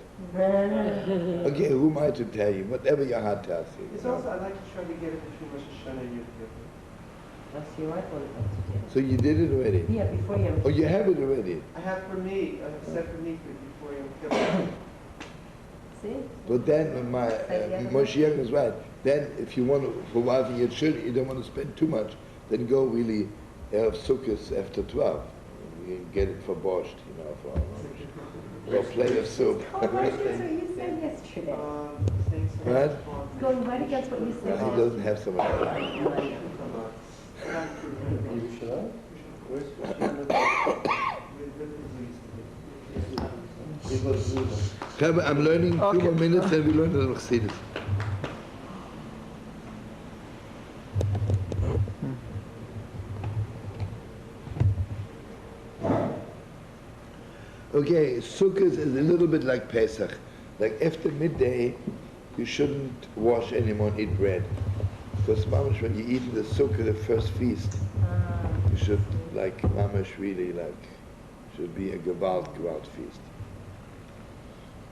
Okay, who am I to tell you? Whatever your heart tells you. It's also, I like to try to get it between Rosh Hashanah and Yom Kippur. That's your wife wanted to do. So you did it already? Yeah, before you. Oh, you have it already? I have for me, I have set for me before Yom Kippur. See? But then, my Moshe Young is right. Then, if you want to, for wife and your children, you don't want to spend too much, then go really have sukkahs after 12. You can get it for borscht, you know, for a plate of soup. Oh, right against what you said yesterday. What? Going right against what you said He yesterday. doesn't have so much. I'm learning 2 more minutes and we learn the Chassidus. Okay, Sukkot is a little bit like Pesach. Like after midday, you shouldn't wash anymore and eat bread. Because mamash, when you eat the Sukkah, the first feast, you should, like mamash, really should be a gewalt feast.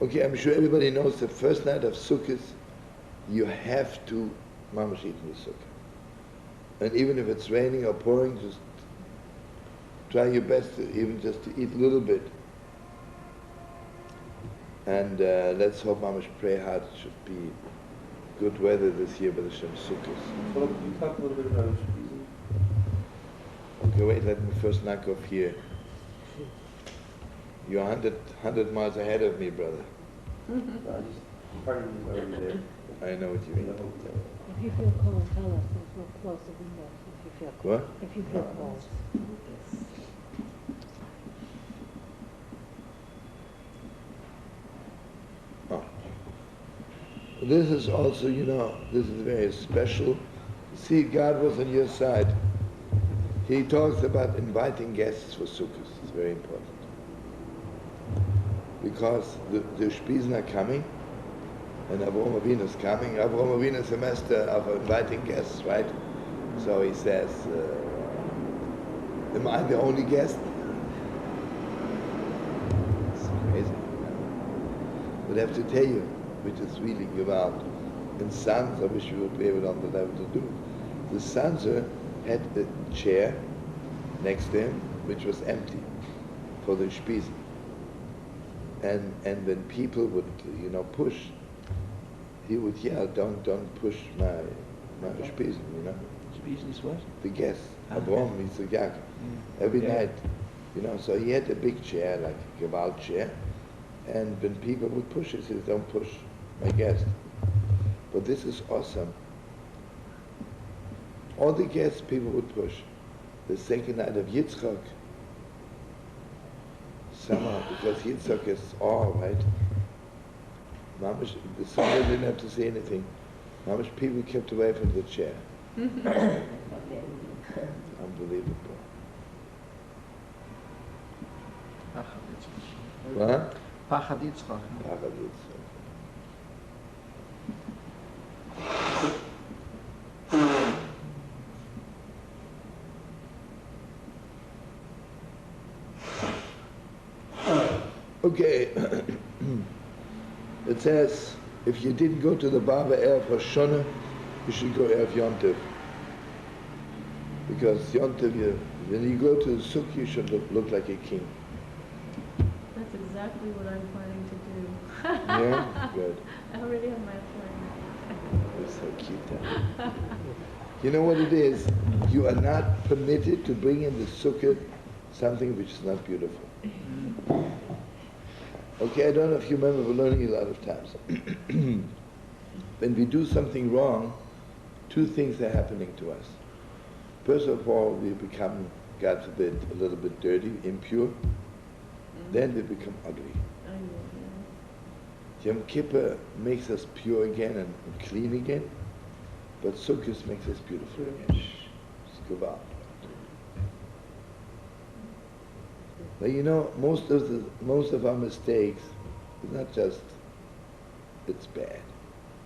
Okay, I'm sure everybody knows the first night of Sukkot, you have to mamash eat in the Sukkah. And even if it's raining or pouring, just try your best to even just to eat a little bit. And let's hope mamash pray hard. It should be good weather this year by the Shem Sukkot. So you talk a little bit about Shpizin. Okay, wait, let me first knock off here. You're 100 miles ahead of me, brother. Part of you is already there. I know what you mean. If you feel cold, tell us. We'll close the window if you feel cold. What? If you feel cold. Oh. This is also, you know, this is very special. See, God was on your side. He talks about inviting guests for Sukkot. It's very important. Because the Shpizin are coming, and Avraham Avinu is coming. Avraham Avinu is a master of inviting guests, right? So he says, am I the only guest? It's crazy. But I have to tell you, which is really gewalt. And Sansa, I wish we would be able to do it. The Sansa had a chair next to him, which was empty for the Shpizin. And when people would, you know, push, he would yell, don't push my Shpizin, you know. Shpizin is what? The guests. Avraham, he's a Yaakov. Every night, you know, so he had a big chair, like a gewalt chair, and when people would push, he says, don't push my guest. But this is awesome. All the guests people would push. The second night of Yitzchak, somehow, because Yitzchak is all right. Mamish, the son didn't have to say anything. Mamish, people kept away from the chair. Unbelievable. What? Pachad Yitzchak. Pachad Yitzchak. Okay, it says, if you didn't go to the Baba Erev Rosh Hashanah, you should go Erev Yom Tov. Because Yom Tov, when you go to the Sukkah, you should look like a king. That's exactly what I'm planning to do. Yeah? Good. I already have my plan. You're so cute. Huh? You know what it is? You are not permitted to bring in the Sukkah something which is not beautiful. Okay, I don't know if you remember, we're learning a lot of times. When we do something wrong, two things are happening to us. First of all, we become, God forbid, a little bit dirty, impure. then we become ugly. I know, Yom Kippur makes us pure again and clean again, but Sukkot makes us beautiful again. It's gewalt. But you know, most of our mistakes is not just it's bad,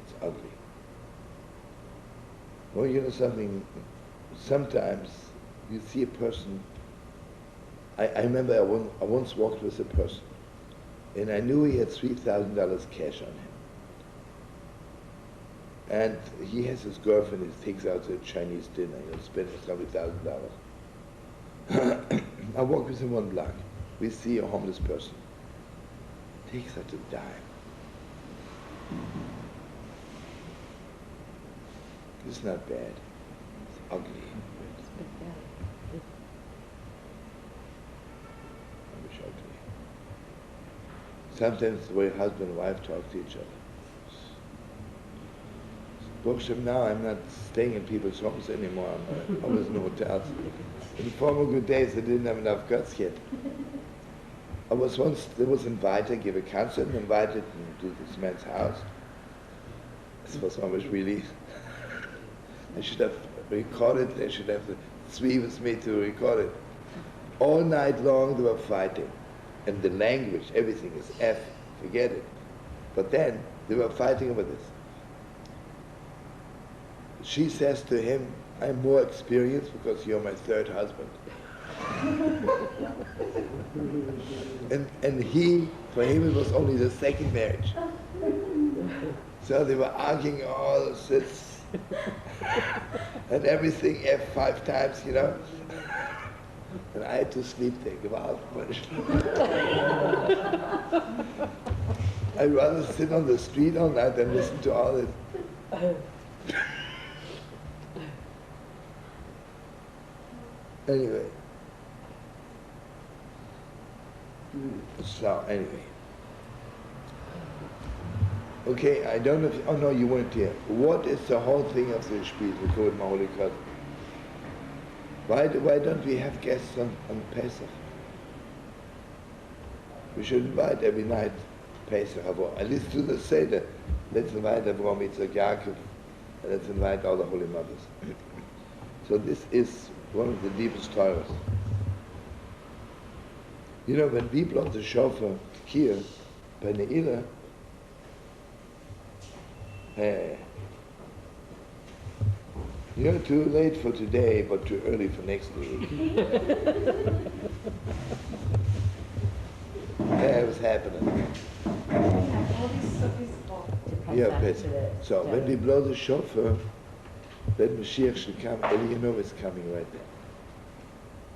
it's ugly. Well, you know something, sometimes you see a person, I remember I once walked with a person, and I knew he had $3,000 cash on him. And he has his girlfriend, he takes out to a Chinese dinner, spends $100,000. I walk with him one block. We see a homeless person. Takes out a dime. It's not bad. It's ugly. It's ugly. Sometimes the way husband and wife talk to each other. Now I'm not staying in people's homes anymore. I'm always in hotels. In former good days, I didn't have enough guts yet. I was invited, give a concert, invited to this man's house. This was always really, I should have recorded, I should have the three with me to record it. All night long they were fighting. And the language, everything is F, forget it. But then they were fighting over this. She says to him, I'm more experienced because you're my third husband. and for him it was only the second marriage. So they were arguing all this and everything F5 times, you know. And I had to sleep there, I'd rather sit on the street all night than listen to all this. Anyway. So, anyway. Okay, I don't know if, oh no, you weren't here. What is the whole thing of the Spiel, the Code Maholi Cut? Why don't we have guests on Pesach? We should invite every night Pesach, at least to the Seder. Let's invite Avraham, Yitzhak, Yaakov, and let's invite all the Holy Mothers. So this is one of the deepest Torahs. You know, when we blow the shofar here, by Ne'ilah, you're too late for today, but too early for next week. Yeah, it was happening. Yeah, so when we blow the shofar, then Mashiach should come. Eliyahu is coming right there.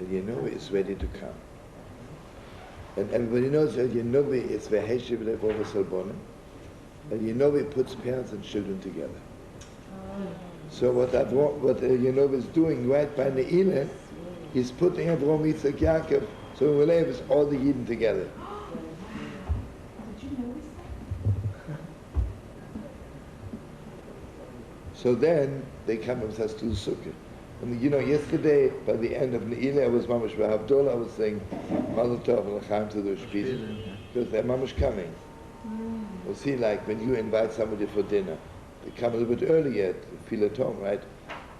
Eliyahu is ready to come. And everybody knows Eliyahu is Veheshiv Levova Salbonim. Eliyahu puts parents and children together. So what Eliyahu is doing right by Ne'ilah, he's putting Avraham, Yitzhak, Yaakov, so in Lev is all the Yidden together. So then they come and says to the sukkah. And you know, yesterday by the end of Ne'ilah, I was Mamash B'Havdolah, I was saying Mazel Tov L'chaim to the Shpizim, because they're Mamash coming. Well, see, like when you invite somebody for dinner, they come a little bit earlier to feel at home, right?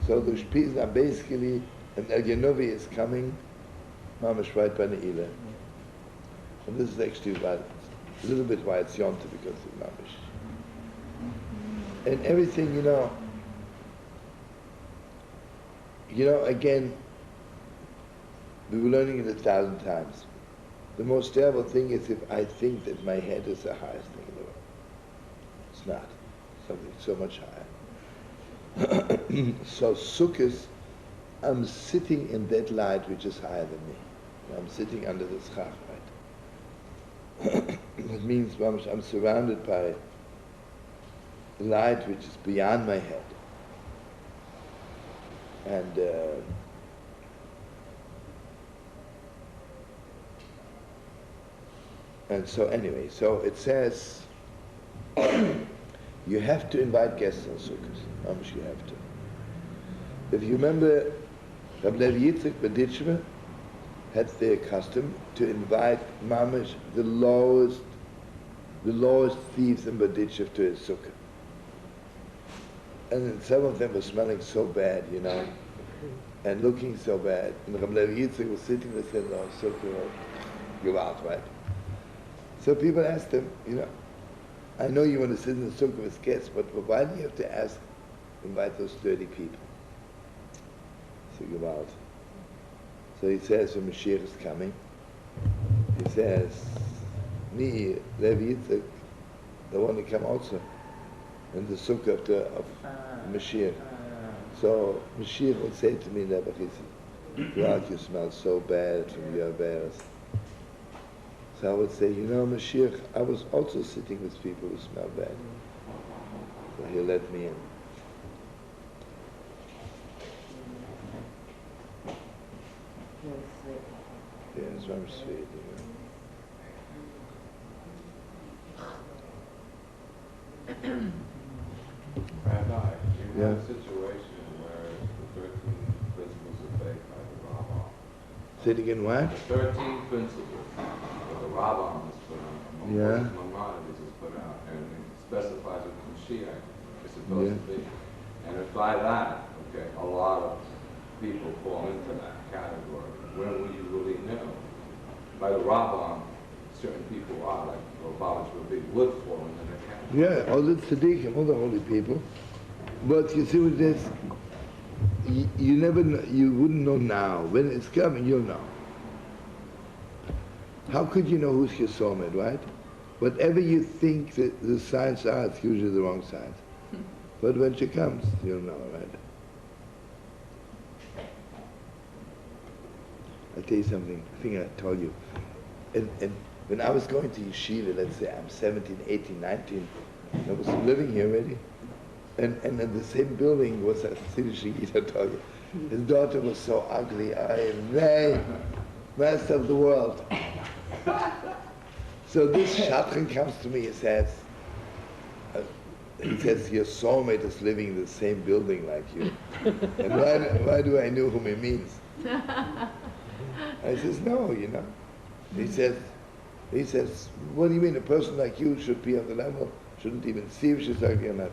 So the Shpizim are basically, and Eliyahu is coming, Mamash right by Ne'ilah. And this is actually a little bit why it's Yom Tov, because of Mamash. And everything, you know, again, we were learning it 1,000 times. The most terrible thing is if I think that my head is the highest thing in the world. It's not. Something so much higher. So Sukkot, I'm sitting in that light which is higher than me. I'm sitting under the schach, right? That means I'm surrounded by light which is beyond my head. And so anyway, so it says you have to invite guests on Sukkot. How much you have to? If you remember Rabbi Yitzhak B'Ditchva, had their custom to invite mamish the lowest thieves in Berditchev to his sukkah. And then some of them were smelling so bad, you know, and looking so bad. And Rabbi Yitzchak was sitting with him on sukkah, go out, right? So people asked him, you know, I know you want to sit in the sukkah with guests, but why do you have to invite those 30 people? So go out. So he says, when Mashiach is coming, he says, me, Rabbi Yitzchak, I want to come also in the sukkah of Mashiach. So Mashiach would say to me, Rabbi Yitzchak, God, you smell so bad from your bears. So I would say, you know, Mashiach, I was also sitting with people who smell bad. So he let me in. Yeah, it's very sweet, you know. Rabbi, you Yeah. have a situation where the 13 principles of faith by the Rambam. Say it again, what? The 13 principles that the Rambam has put out, Yeah. Maimonides has put out, and it specifies what Mashiach is supposed to be. And if by that, okay, a lot of people fall into that category, where will you really know? By the Rambam, certain people are, like Rabbi Shlomo, would fall into that category. Yeah, all the tzaddikim, all the holy people. But you see what it is? You never know, you wouldn't know now. When it's coming, you'll know. How could you know who's your soulmate, right? Whatever you think that the signs are, it's usually the wrong signs. But when she comes, you'll know, right? I'll tell you something, I think I told you. And when I was going to yeshiva, let's say I'm 17, 18, 19, I was living here already. And in the same building was a Siddish I told you. His daughter was so ugly, the master of the world. So this shadchan comes to me and says, your soulmate is living in the same building like you. And why do I know whom he means? I says, no, you know. He says, what do you mean? A person like you should be on the level, shouldn't even see if she's ugly or not.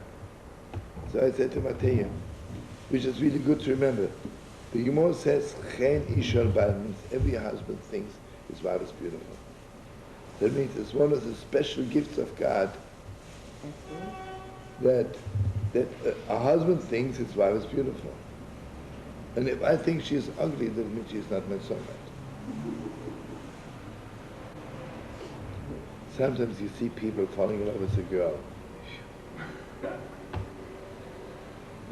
So I said to him, I tell you, which is really good to remember. The Gemara says, Chen Ishal Bal means every husband thinks his wife is beautiful. That means it's one of the special gifts of God that a husband thinks his wife is beautiful. And if I think she is ugly, that means she's not my soulmate. Sometimes you see people falling in love with a girl.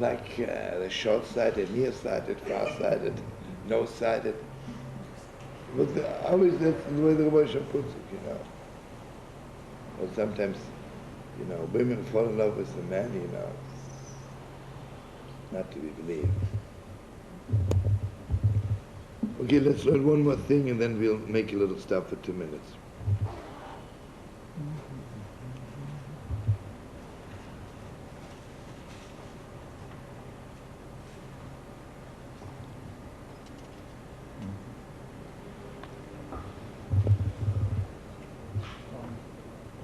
Like the short-sighted, near-sighted, far-sighted, no-sighted. But always that's the way the Rabbi Shlomo puts it, you know. Or sometimes, you know, women fall in love with a man, you know. Not to be believed. Okay, let's learn one more thing and then we'll make a little stop for 2 minutes.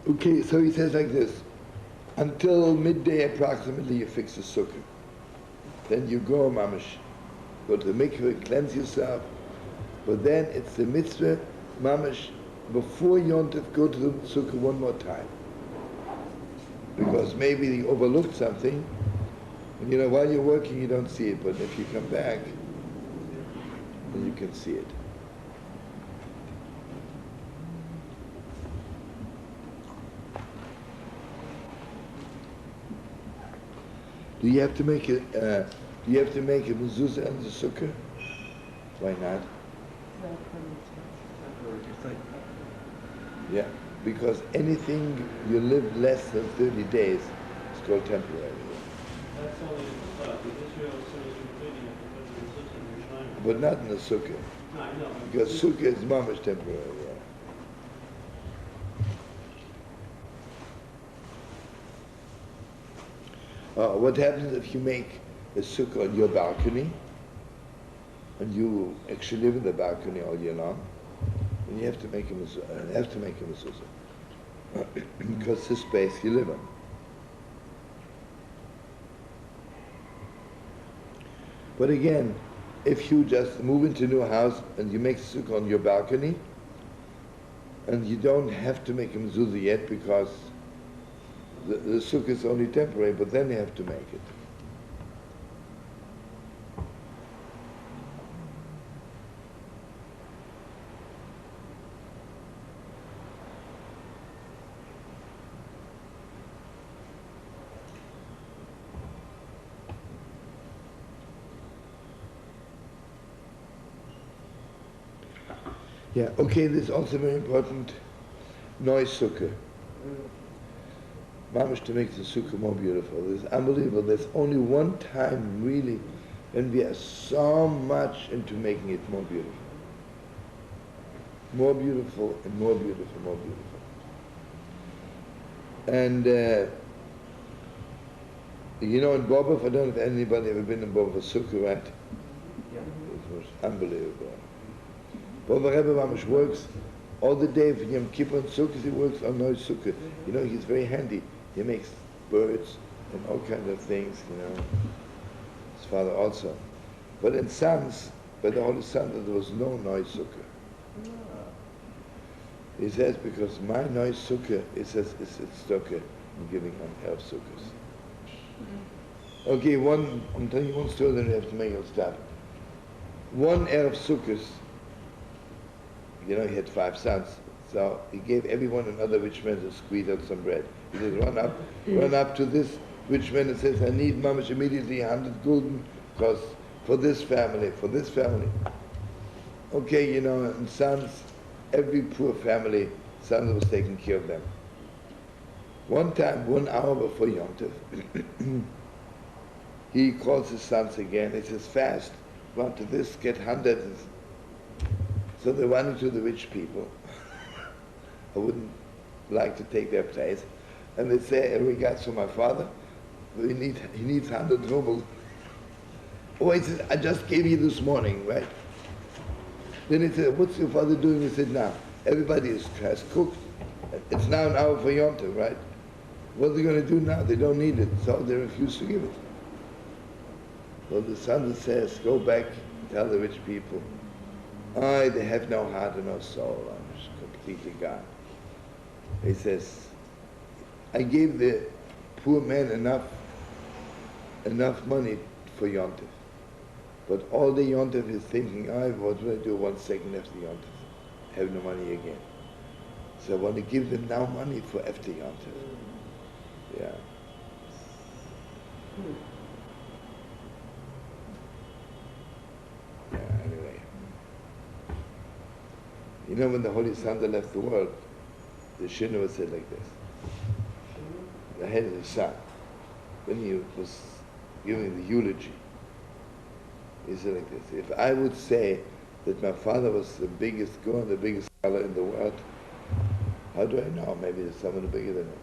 Okay, so he says like this, until midday approximately you fix the sukkah. Then you go, mamish, go to the mikveh, cleanse yourself, but then it's the mitzvah, mamish, before Yontif, go to the sukkah one more time. Because maybe you overlooked something, and you know, while you're working you don't see it, but if you come back, then you can see it. Do you have to make a mezuzah on the sukkah? Why not? Yeah, because anything you live less than 30 days is called temporary. That's only in the sukkah. The Israel, as soon as you're cleaning it, because of the sukkah, you're trying to... But not in the sukkah. No, I know. Because sukkah is mamish temporary, yeah. What happens if you make a sukkah on your balcony and you actually live in the balcony all year long, then you have to make a mezuzah. Because this space you live in. But again, if you just move into a new house and you make sukkah on your balcony, and you don't have to make a mezuzah yet because the sukkah is only temporary, but then you have to make it. Yeah, okay, this is also very important, noise sukkah. Mamash to make the sukkah more beautiful. It's unbelievable. There's only one time really when we are so much into making it more beautiful. More beautiful and more beautiful, more beautiful. And you know, in Bobov, I don't know if anybody ever been in Bobov sukkah, right? Yeah. It was unbelievable. Bobov Rebbe Mamash works all the day for Yom Kippur and Sukkot. He works on noise sukkah. You know, he's very handy. He makes birds and all kinds of things, you know. His father also. But in Sams, by the Holy Sunday, there was no noise sukkah. He says, because my noise sukkah, it says, it's sukkah, I'm giving on Erev Sukkahs. Okay, I'm telling you one story, then we have to make it stop. One Erev Sukkahs, you know, he had 5 sons, so he gave everyone another rich man to squeeze out some bread. He says, run up to this rich man and says, I need mamash immediately 100 gulden, because for this family. Okay, you know, and sons, every poor family, sons was taking care of them. One time, 1 hour before Yom Tov, he calls his sons again. He says, fast, run to this, get 100. So they run into the rich people. I wouldn't like to take their place. And they say, in regards to my father, he needs 100 rubles. Oh, he says, I just gave you this morning, right? Then he said, what's your father doing? He said, now, everybody has cooked. It's now an hour for Yom Tov, right? What are they going to do now? They don't need it, so they refuse to give it. So the son says, go back, tell the rich people, they have no heart and no soul. I'm just completely gone. He says, I gave the poor man enough money for Yom Tov. But all the Yom Tov is thinking, what will I do 1 second after Yom Tov? I have no money again. So I want to give them now money for after Yom Tov. Yeah. Yeah, anyway. You know, when the Holy Santa left the world, the Shina was said like this. The head of the son, when he was giving the eulogy, he said like this, if I would say that my father was the biggest Gaon, the biggest scholar in the world, how do I know? Maybe there's someone bigger than him.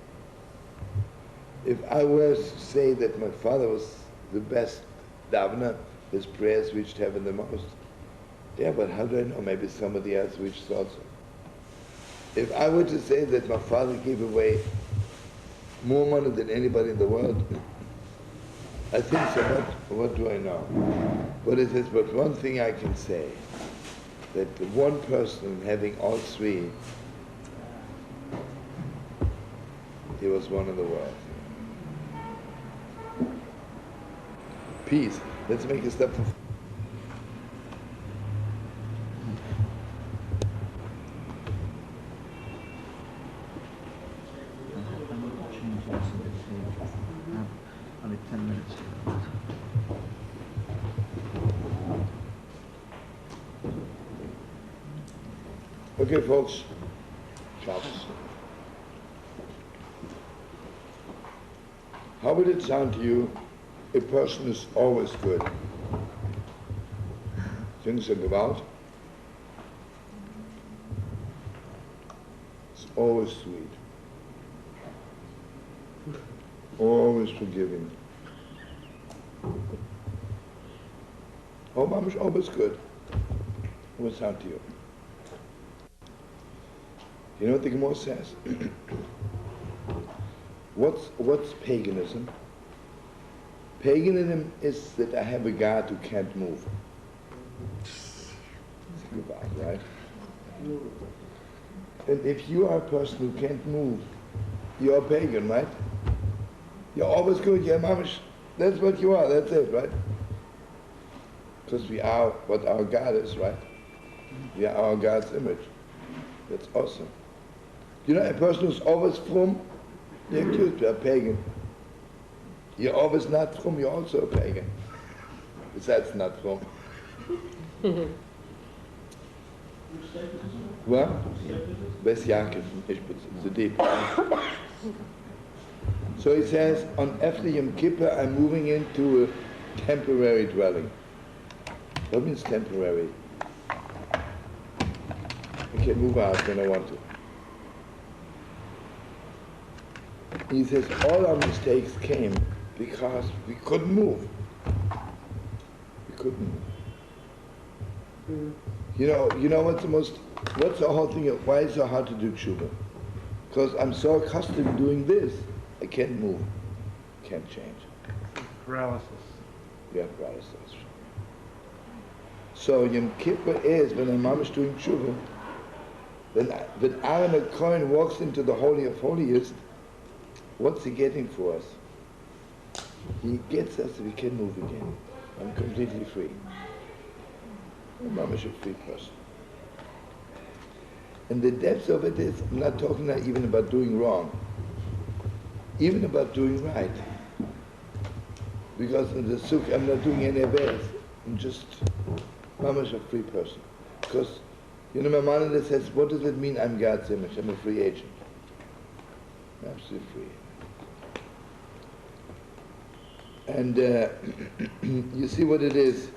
If I were to say that my father was the best davener, his prayers reached heaven the most, yeah, but how do I know? Maybe somebody else reached also. If I were to say that my father gave away more money than anybody in the world, I think so, but what do I know? But it is but one thing I can say, that the one person having all 3, he was one in the world. Peace. Let's make a step for... Only 10 minutes. Okay, folks. Shabbos. How would it sound to you? A person is always good. Things are gewalt. It's always sweet. Always forgiving. Oh, mamish, always good. It will sound to you. You know what the Gemara says? What's paganism? Paganism is that I have a God who can't move. Think about it, right? And if you are a person who can't move, you're a pagan, right? You're always good, you're mamish. That's what you are, that's it, right? Because we are what our God is, right? We are our God's image. That's awesome. You know, a person who's always from, you're accused to a pagan. You're always not from, you're also a pagan. Besides not from. What? Bes Yaakov, the deep. So he says, on after Yom Kippur, I'm moving into a temporary dwelling. What means temporary? I can move out when I want to. He says, all our mistakes came because we couldn't move. We couldn't move. You know what's the whole thing, why is it so hard to do tshuva? Because I'm so accustomed to doing this, I can't move, can't change. Paralysis. Yeah, paralysis. So Yom Kippur is, when a mom is doing tshuva, when Aaron the Kohen walks into the Holy of Holiest, what's he getting for us? He gets us so we can move again. I'm completely free. I'm a free person. And the depth of it is, I'm not talking now even about doing wrong, even about doing right. Because in the sukkah, I'm not doing any averes. I'm just, I'm a free person. Because, you know, my mother says, what does it mean I'm God's image? I'm a free agent. I'm absolutely free. And you see what it is.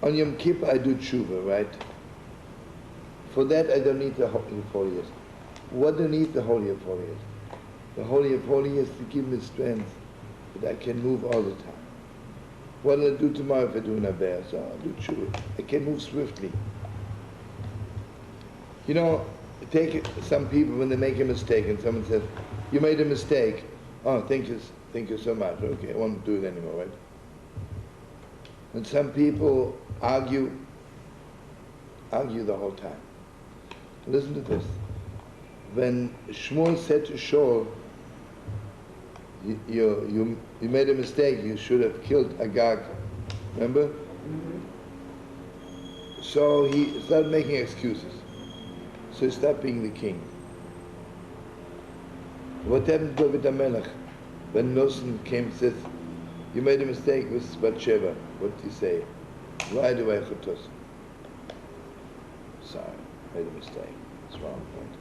On Yom Kippur I do tshuva, right? For that I don't need the Holy of Holiest. What do I need the Holy of Holiest? The Holy of Holiest to give me strength that I can move all the time. What will I do tomorrow if I do an aver? So I'll do tshuva. I can move swiftly. You know, take some people when they make a mistake and someone says, you made a mistake. Oh, thank you so much. Okay, I won't do it anymore, right? And some people argue the whole time. Listen to this. When Shmuel said to Shaul, you made a mistake, you should have killed Agag. Remember? Mm-hmm. So he started making excuses. So he stopped being the king. What happened to David HaMelech? When Nosson came and said, you made a mistake with Bathsheba. What did he say? Why do I chutos? Sorry, made a mistake. It's wrong, right?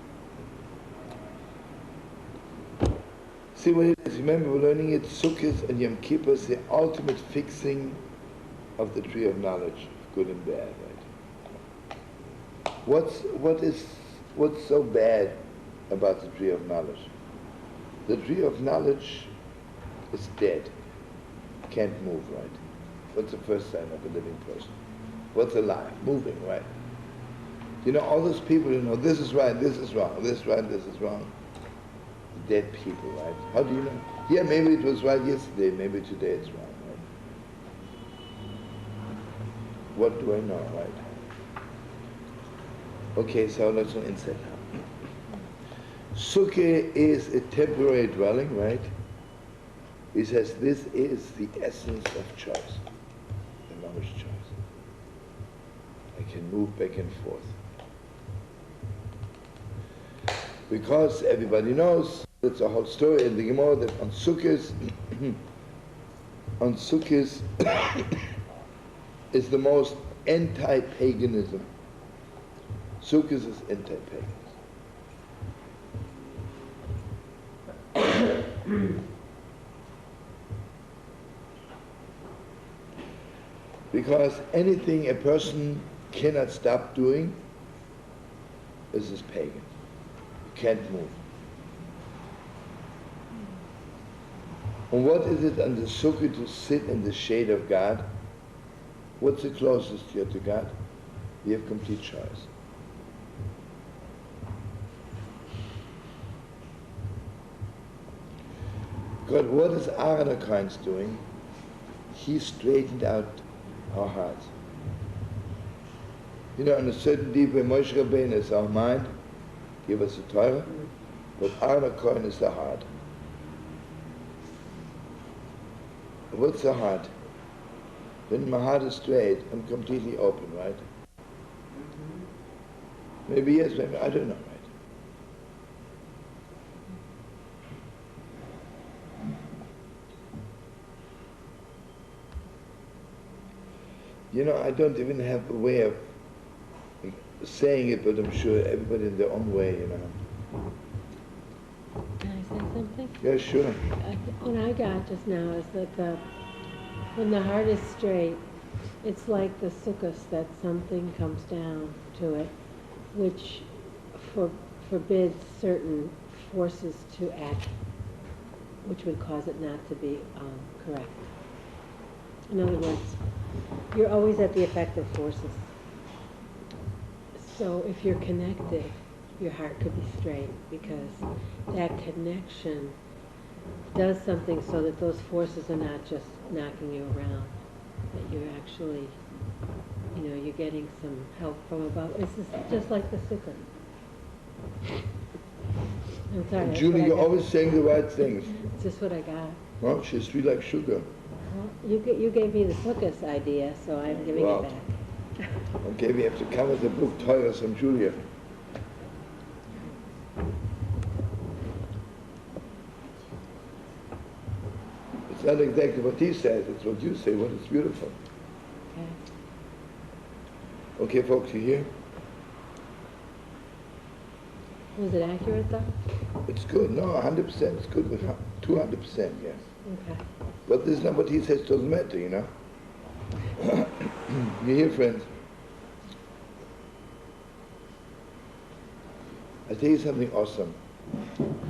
See what it is? Remember, we're learning it. Sukkot and Yom Kippur is the ultimate fixing of the tree of knowledge, good and bad, right? What's so bad about the tree of knowledge? The tree of knowledge is dead. Can't move, right? What's the first sign of a living person? What's alive? Moving, right? You know, all those people, you know, this is right, this is wrong, this is right, this is wrong. Dead people, right? How do you know? Yeah, maybe it was right yesterday, maybe today it's wrong, right? What do I know, right? Okay, so let's go inside now. Sukkah is a temporary dwelling, right? He says this is the essence of choice, the knowledge choice. I can move back and forth. Because everybody knows, that's a whole story in the Gemara that on Sukkot is the most anti-paganism. Sukkot is anti-paganism. Because anything a person cannot stop doing is pagan. You can't move. And what is it on the sukkah to sit in the shade of God? What's the closest here to God? You have complete choice. God, what is Aaron HaKohen's doing? He straightened out our hearts. You know, on a certain deep way, Moshe Rabbeinu is our mind, give us the Torah, but Aaron HaKohen is the heart. What's the heart? When my heart is straight, I'm completely open, right? Maybe yes, maybe I don't know, right? You know, I don't even have a way of saying it, but I'm sure everybody in their own way, you know. Can I say something? Yeah, sure. What I got just now is that when the heart is straight, it's like the sukkah, that something comes down to it, which forbids certain forces to act, which would cause it not to be correct. In other words, you're always at the effective forces. So if you're connected, your heart could be straight, because that connection does something so that those forces are not just knocking you around, that you're actually, you know, you're getting some help from above. This is just like the sukkah. I'm sorry. Julie, you're always saying the right things. It's just what I got. Well, she's sweet like sugar. Well, you gave me the sukkah's idea, so I'm giving it back. Okay, we have to come with the book Torah from Julia. It's not exactly what he says, it's what you say, what is beautiful. Okay, folks, you hear? Was it accurate, though? It's good, no, 100%, it's good with 200%, yes. Okay. But this is not what he says, doesn't matter, you know? You hear, friends? I'll tell you something awesome.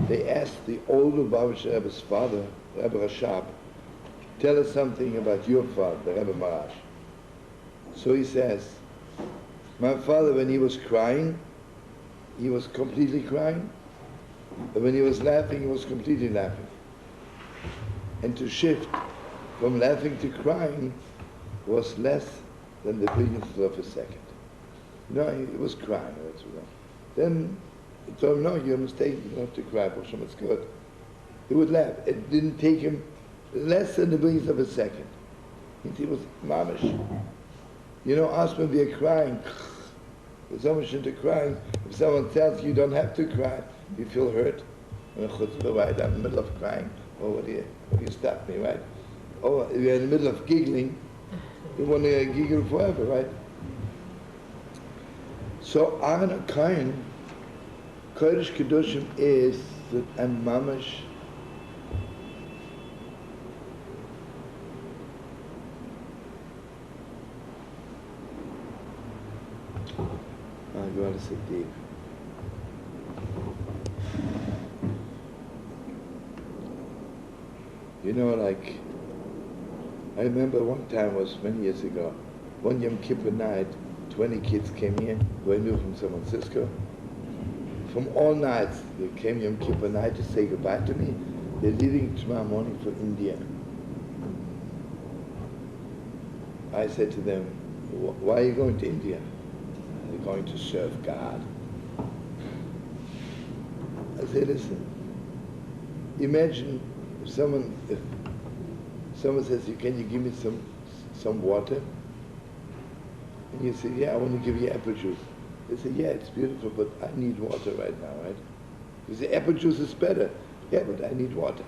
They asked the older Lubavitcher Rebbe's father, Rabbi Rashab, tell us something about your father, the Rebbe Marash. So he says, my father, when he was crying, he was completely crying, and when he was laughing, he was completely laughing. And to shift from laughing to crying was less than the billionth of a second. No, he was crying. Then he told him, no, you're mistaken, you don't have to cry, Hashem, it's good. He would laugh. It didn't take him less than the billionth of a second. He was mamish. You know, us when we're crying, there's so much into crying. If someone tells you don't have to cry, you feel hurt. Right, I'm in the middle of crying. Oh, what do you stop me, right? Oh, if you're in the middle of giggling, you want to giggle forever, right? So Aaron HaKohen, Kodesh Kedushim is that I'm mamash. You want to sit deep. You know, like, I remember one time, was many years ago, one Yom Kippur night, 20 kids came here, who I knew from San Francisco. From all nights, they came Yom Kippur night to say goodbye to me. They're leaving tomorrow morning for India. I said to them, why are you going to India? They're going to serve God. I said, listen, imagine if someone says, can you give me some water? And you say, yeah, I want to give you apple juice. They say, yeah, it's beautiful, but I need water right now, right? You say, apple juice is better. Yeah, but I need water.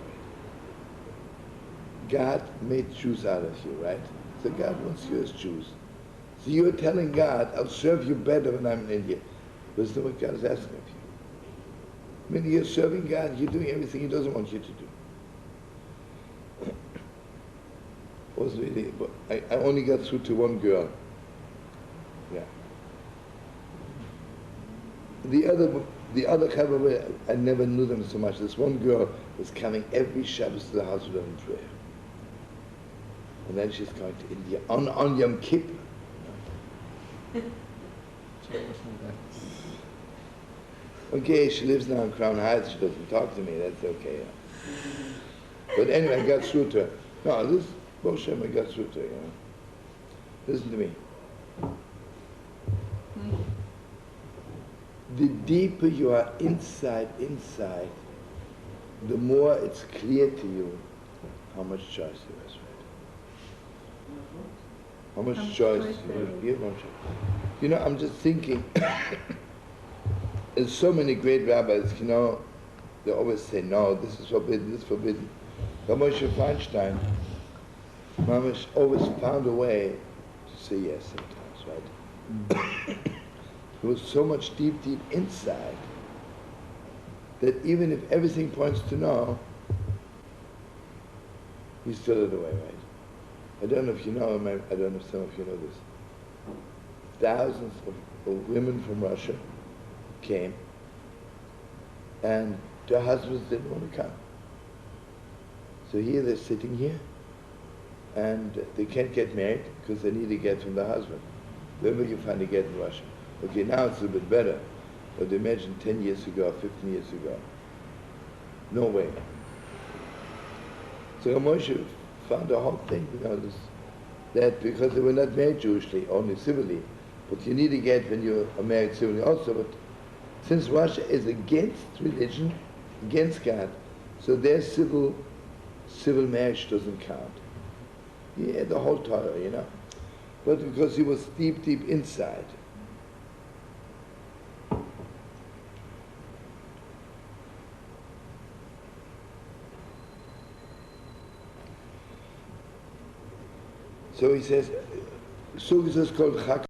God made juice out of you, right? So God wants you as Jews. So you're telling God, I'll serve you better when I'm in India. But that's not what God is asking of you. When you're serving God, you're doing everything He doesn't want you to do. Was really, but I only got through to one girl. Yeah. The other The other Chaver, I never knew them so much. This one girl was coming every Shabbos to the house with her in prayer. And then she's going to India on Yom Kippur. Okay, she lives now in Crown Heights. She doesn't talk to me. That's okay. Yeah. But anyway, I got through to her. No, this Moshe, I got through to her. You know. Listen to me. The deeper you are inside, the more it's clear to you how much choice there is. Right? How much choice there is. You know, I'm just thinking, there's so many great rabbis, you know, they always say, no, this is forbidden, this is forbidden. But Moshe Feinstein, Mamish always found a way to say yes sometimes, right? There was so much deep inside that even if everything points to no, he still it away, right? I don't know if you know, I don't know if some of you know this. Thousands of women from Russia came, and their husbands didn't want to come. So here they're sitting here, and they can't get married because they need a get from the husband. Wherever you find a get in Russia. Okay, now it's a little bit better, but imagine 10 years ago, 15 years ago. No way. So Moshe found the whole thing, you know, that because they were not married Jewishly, only civilly, but you need to get when you are married civilly also, but since Russia is against religion, against God, so their civil marriage doesn't count. Yeah, the whole Torah, you know. But because he was deep inside. So he says, Sukkot is called Chag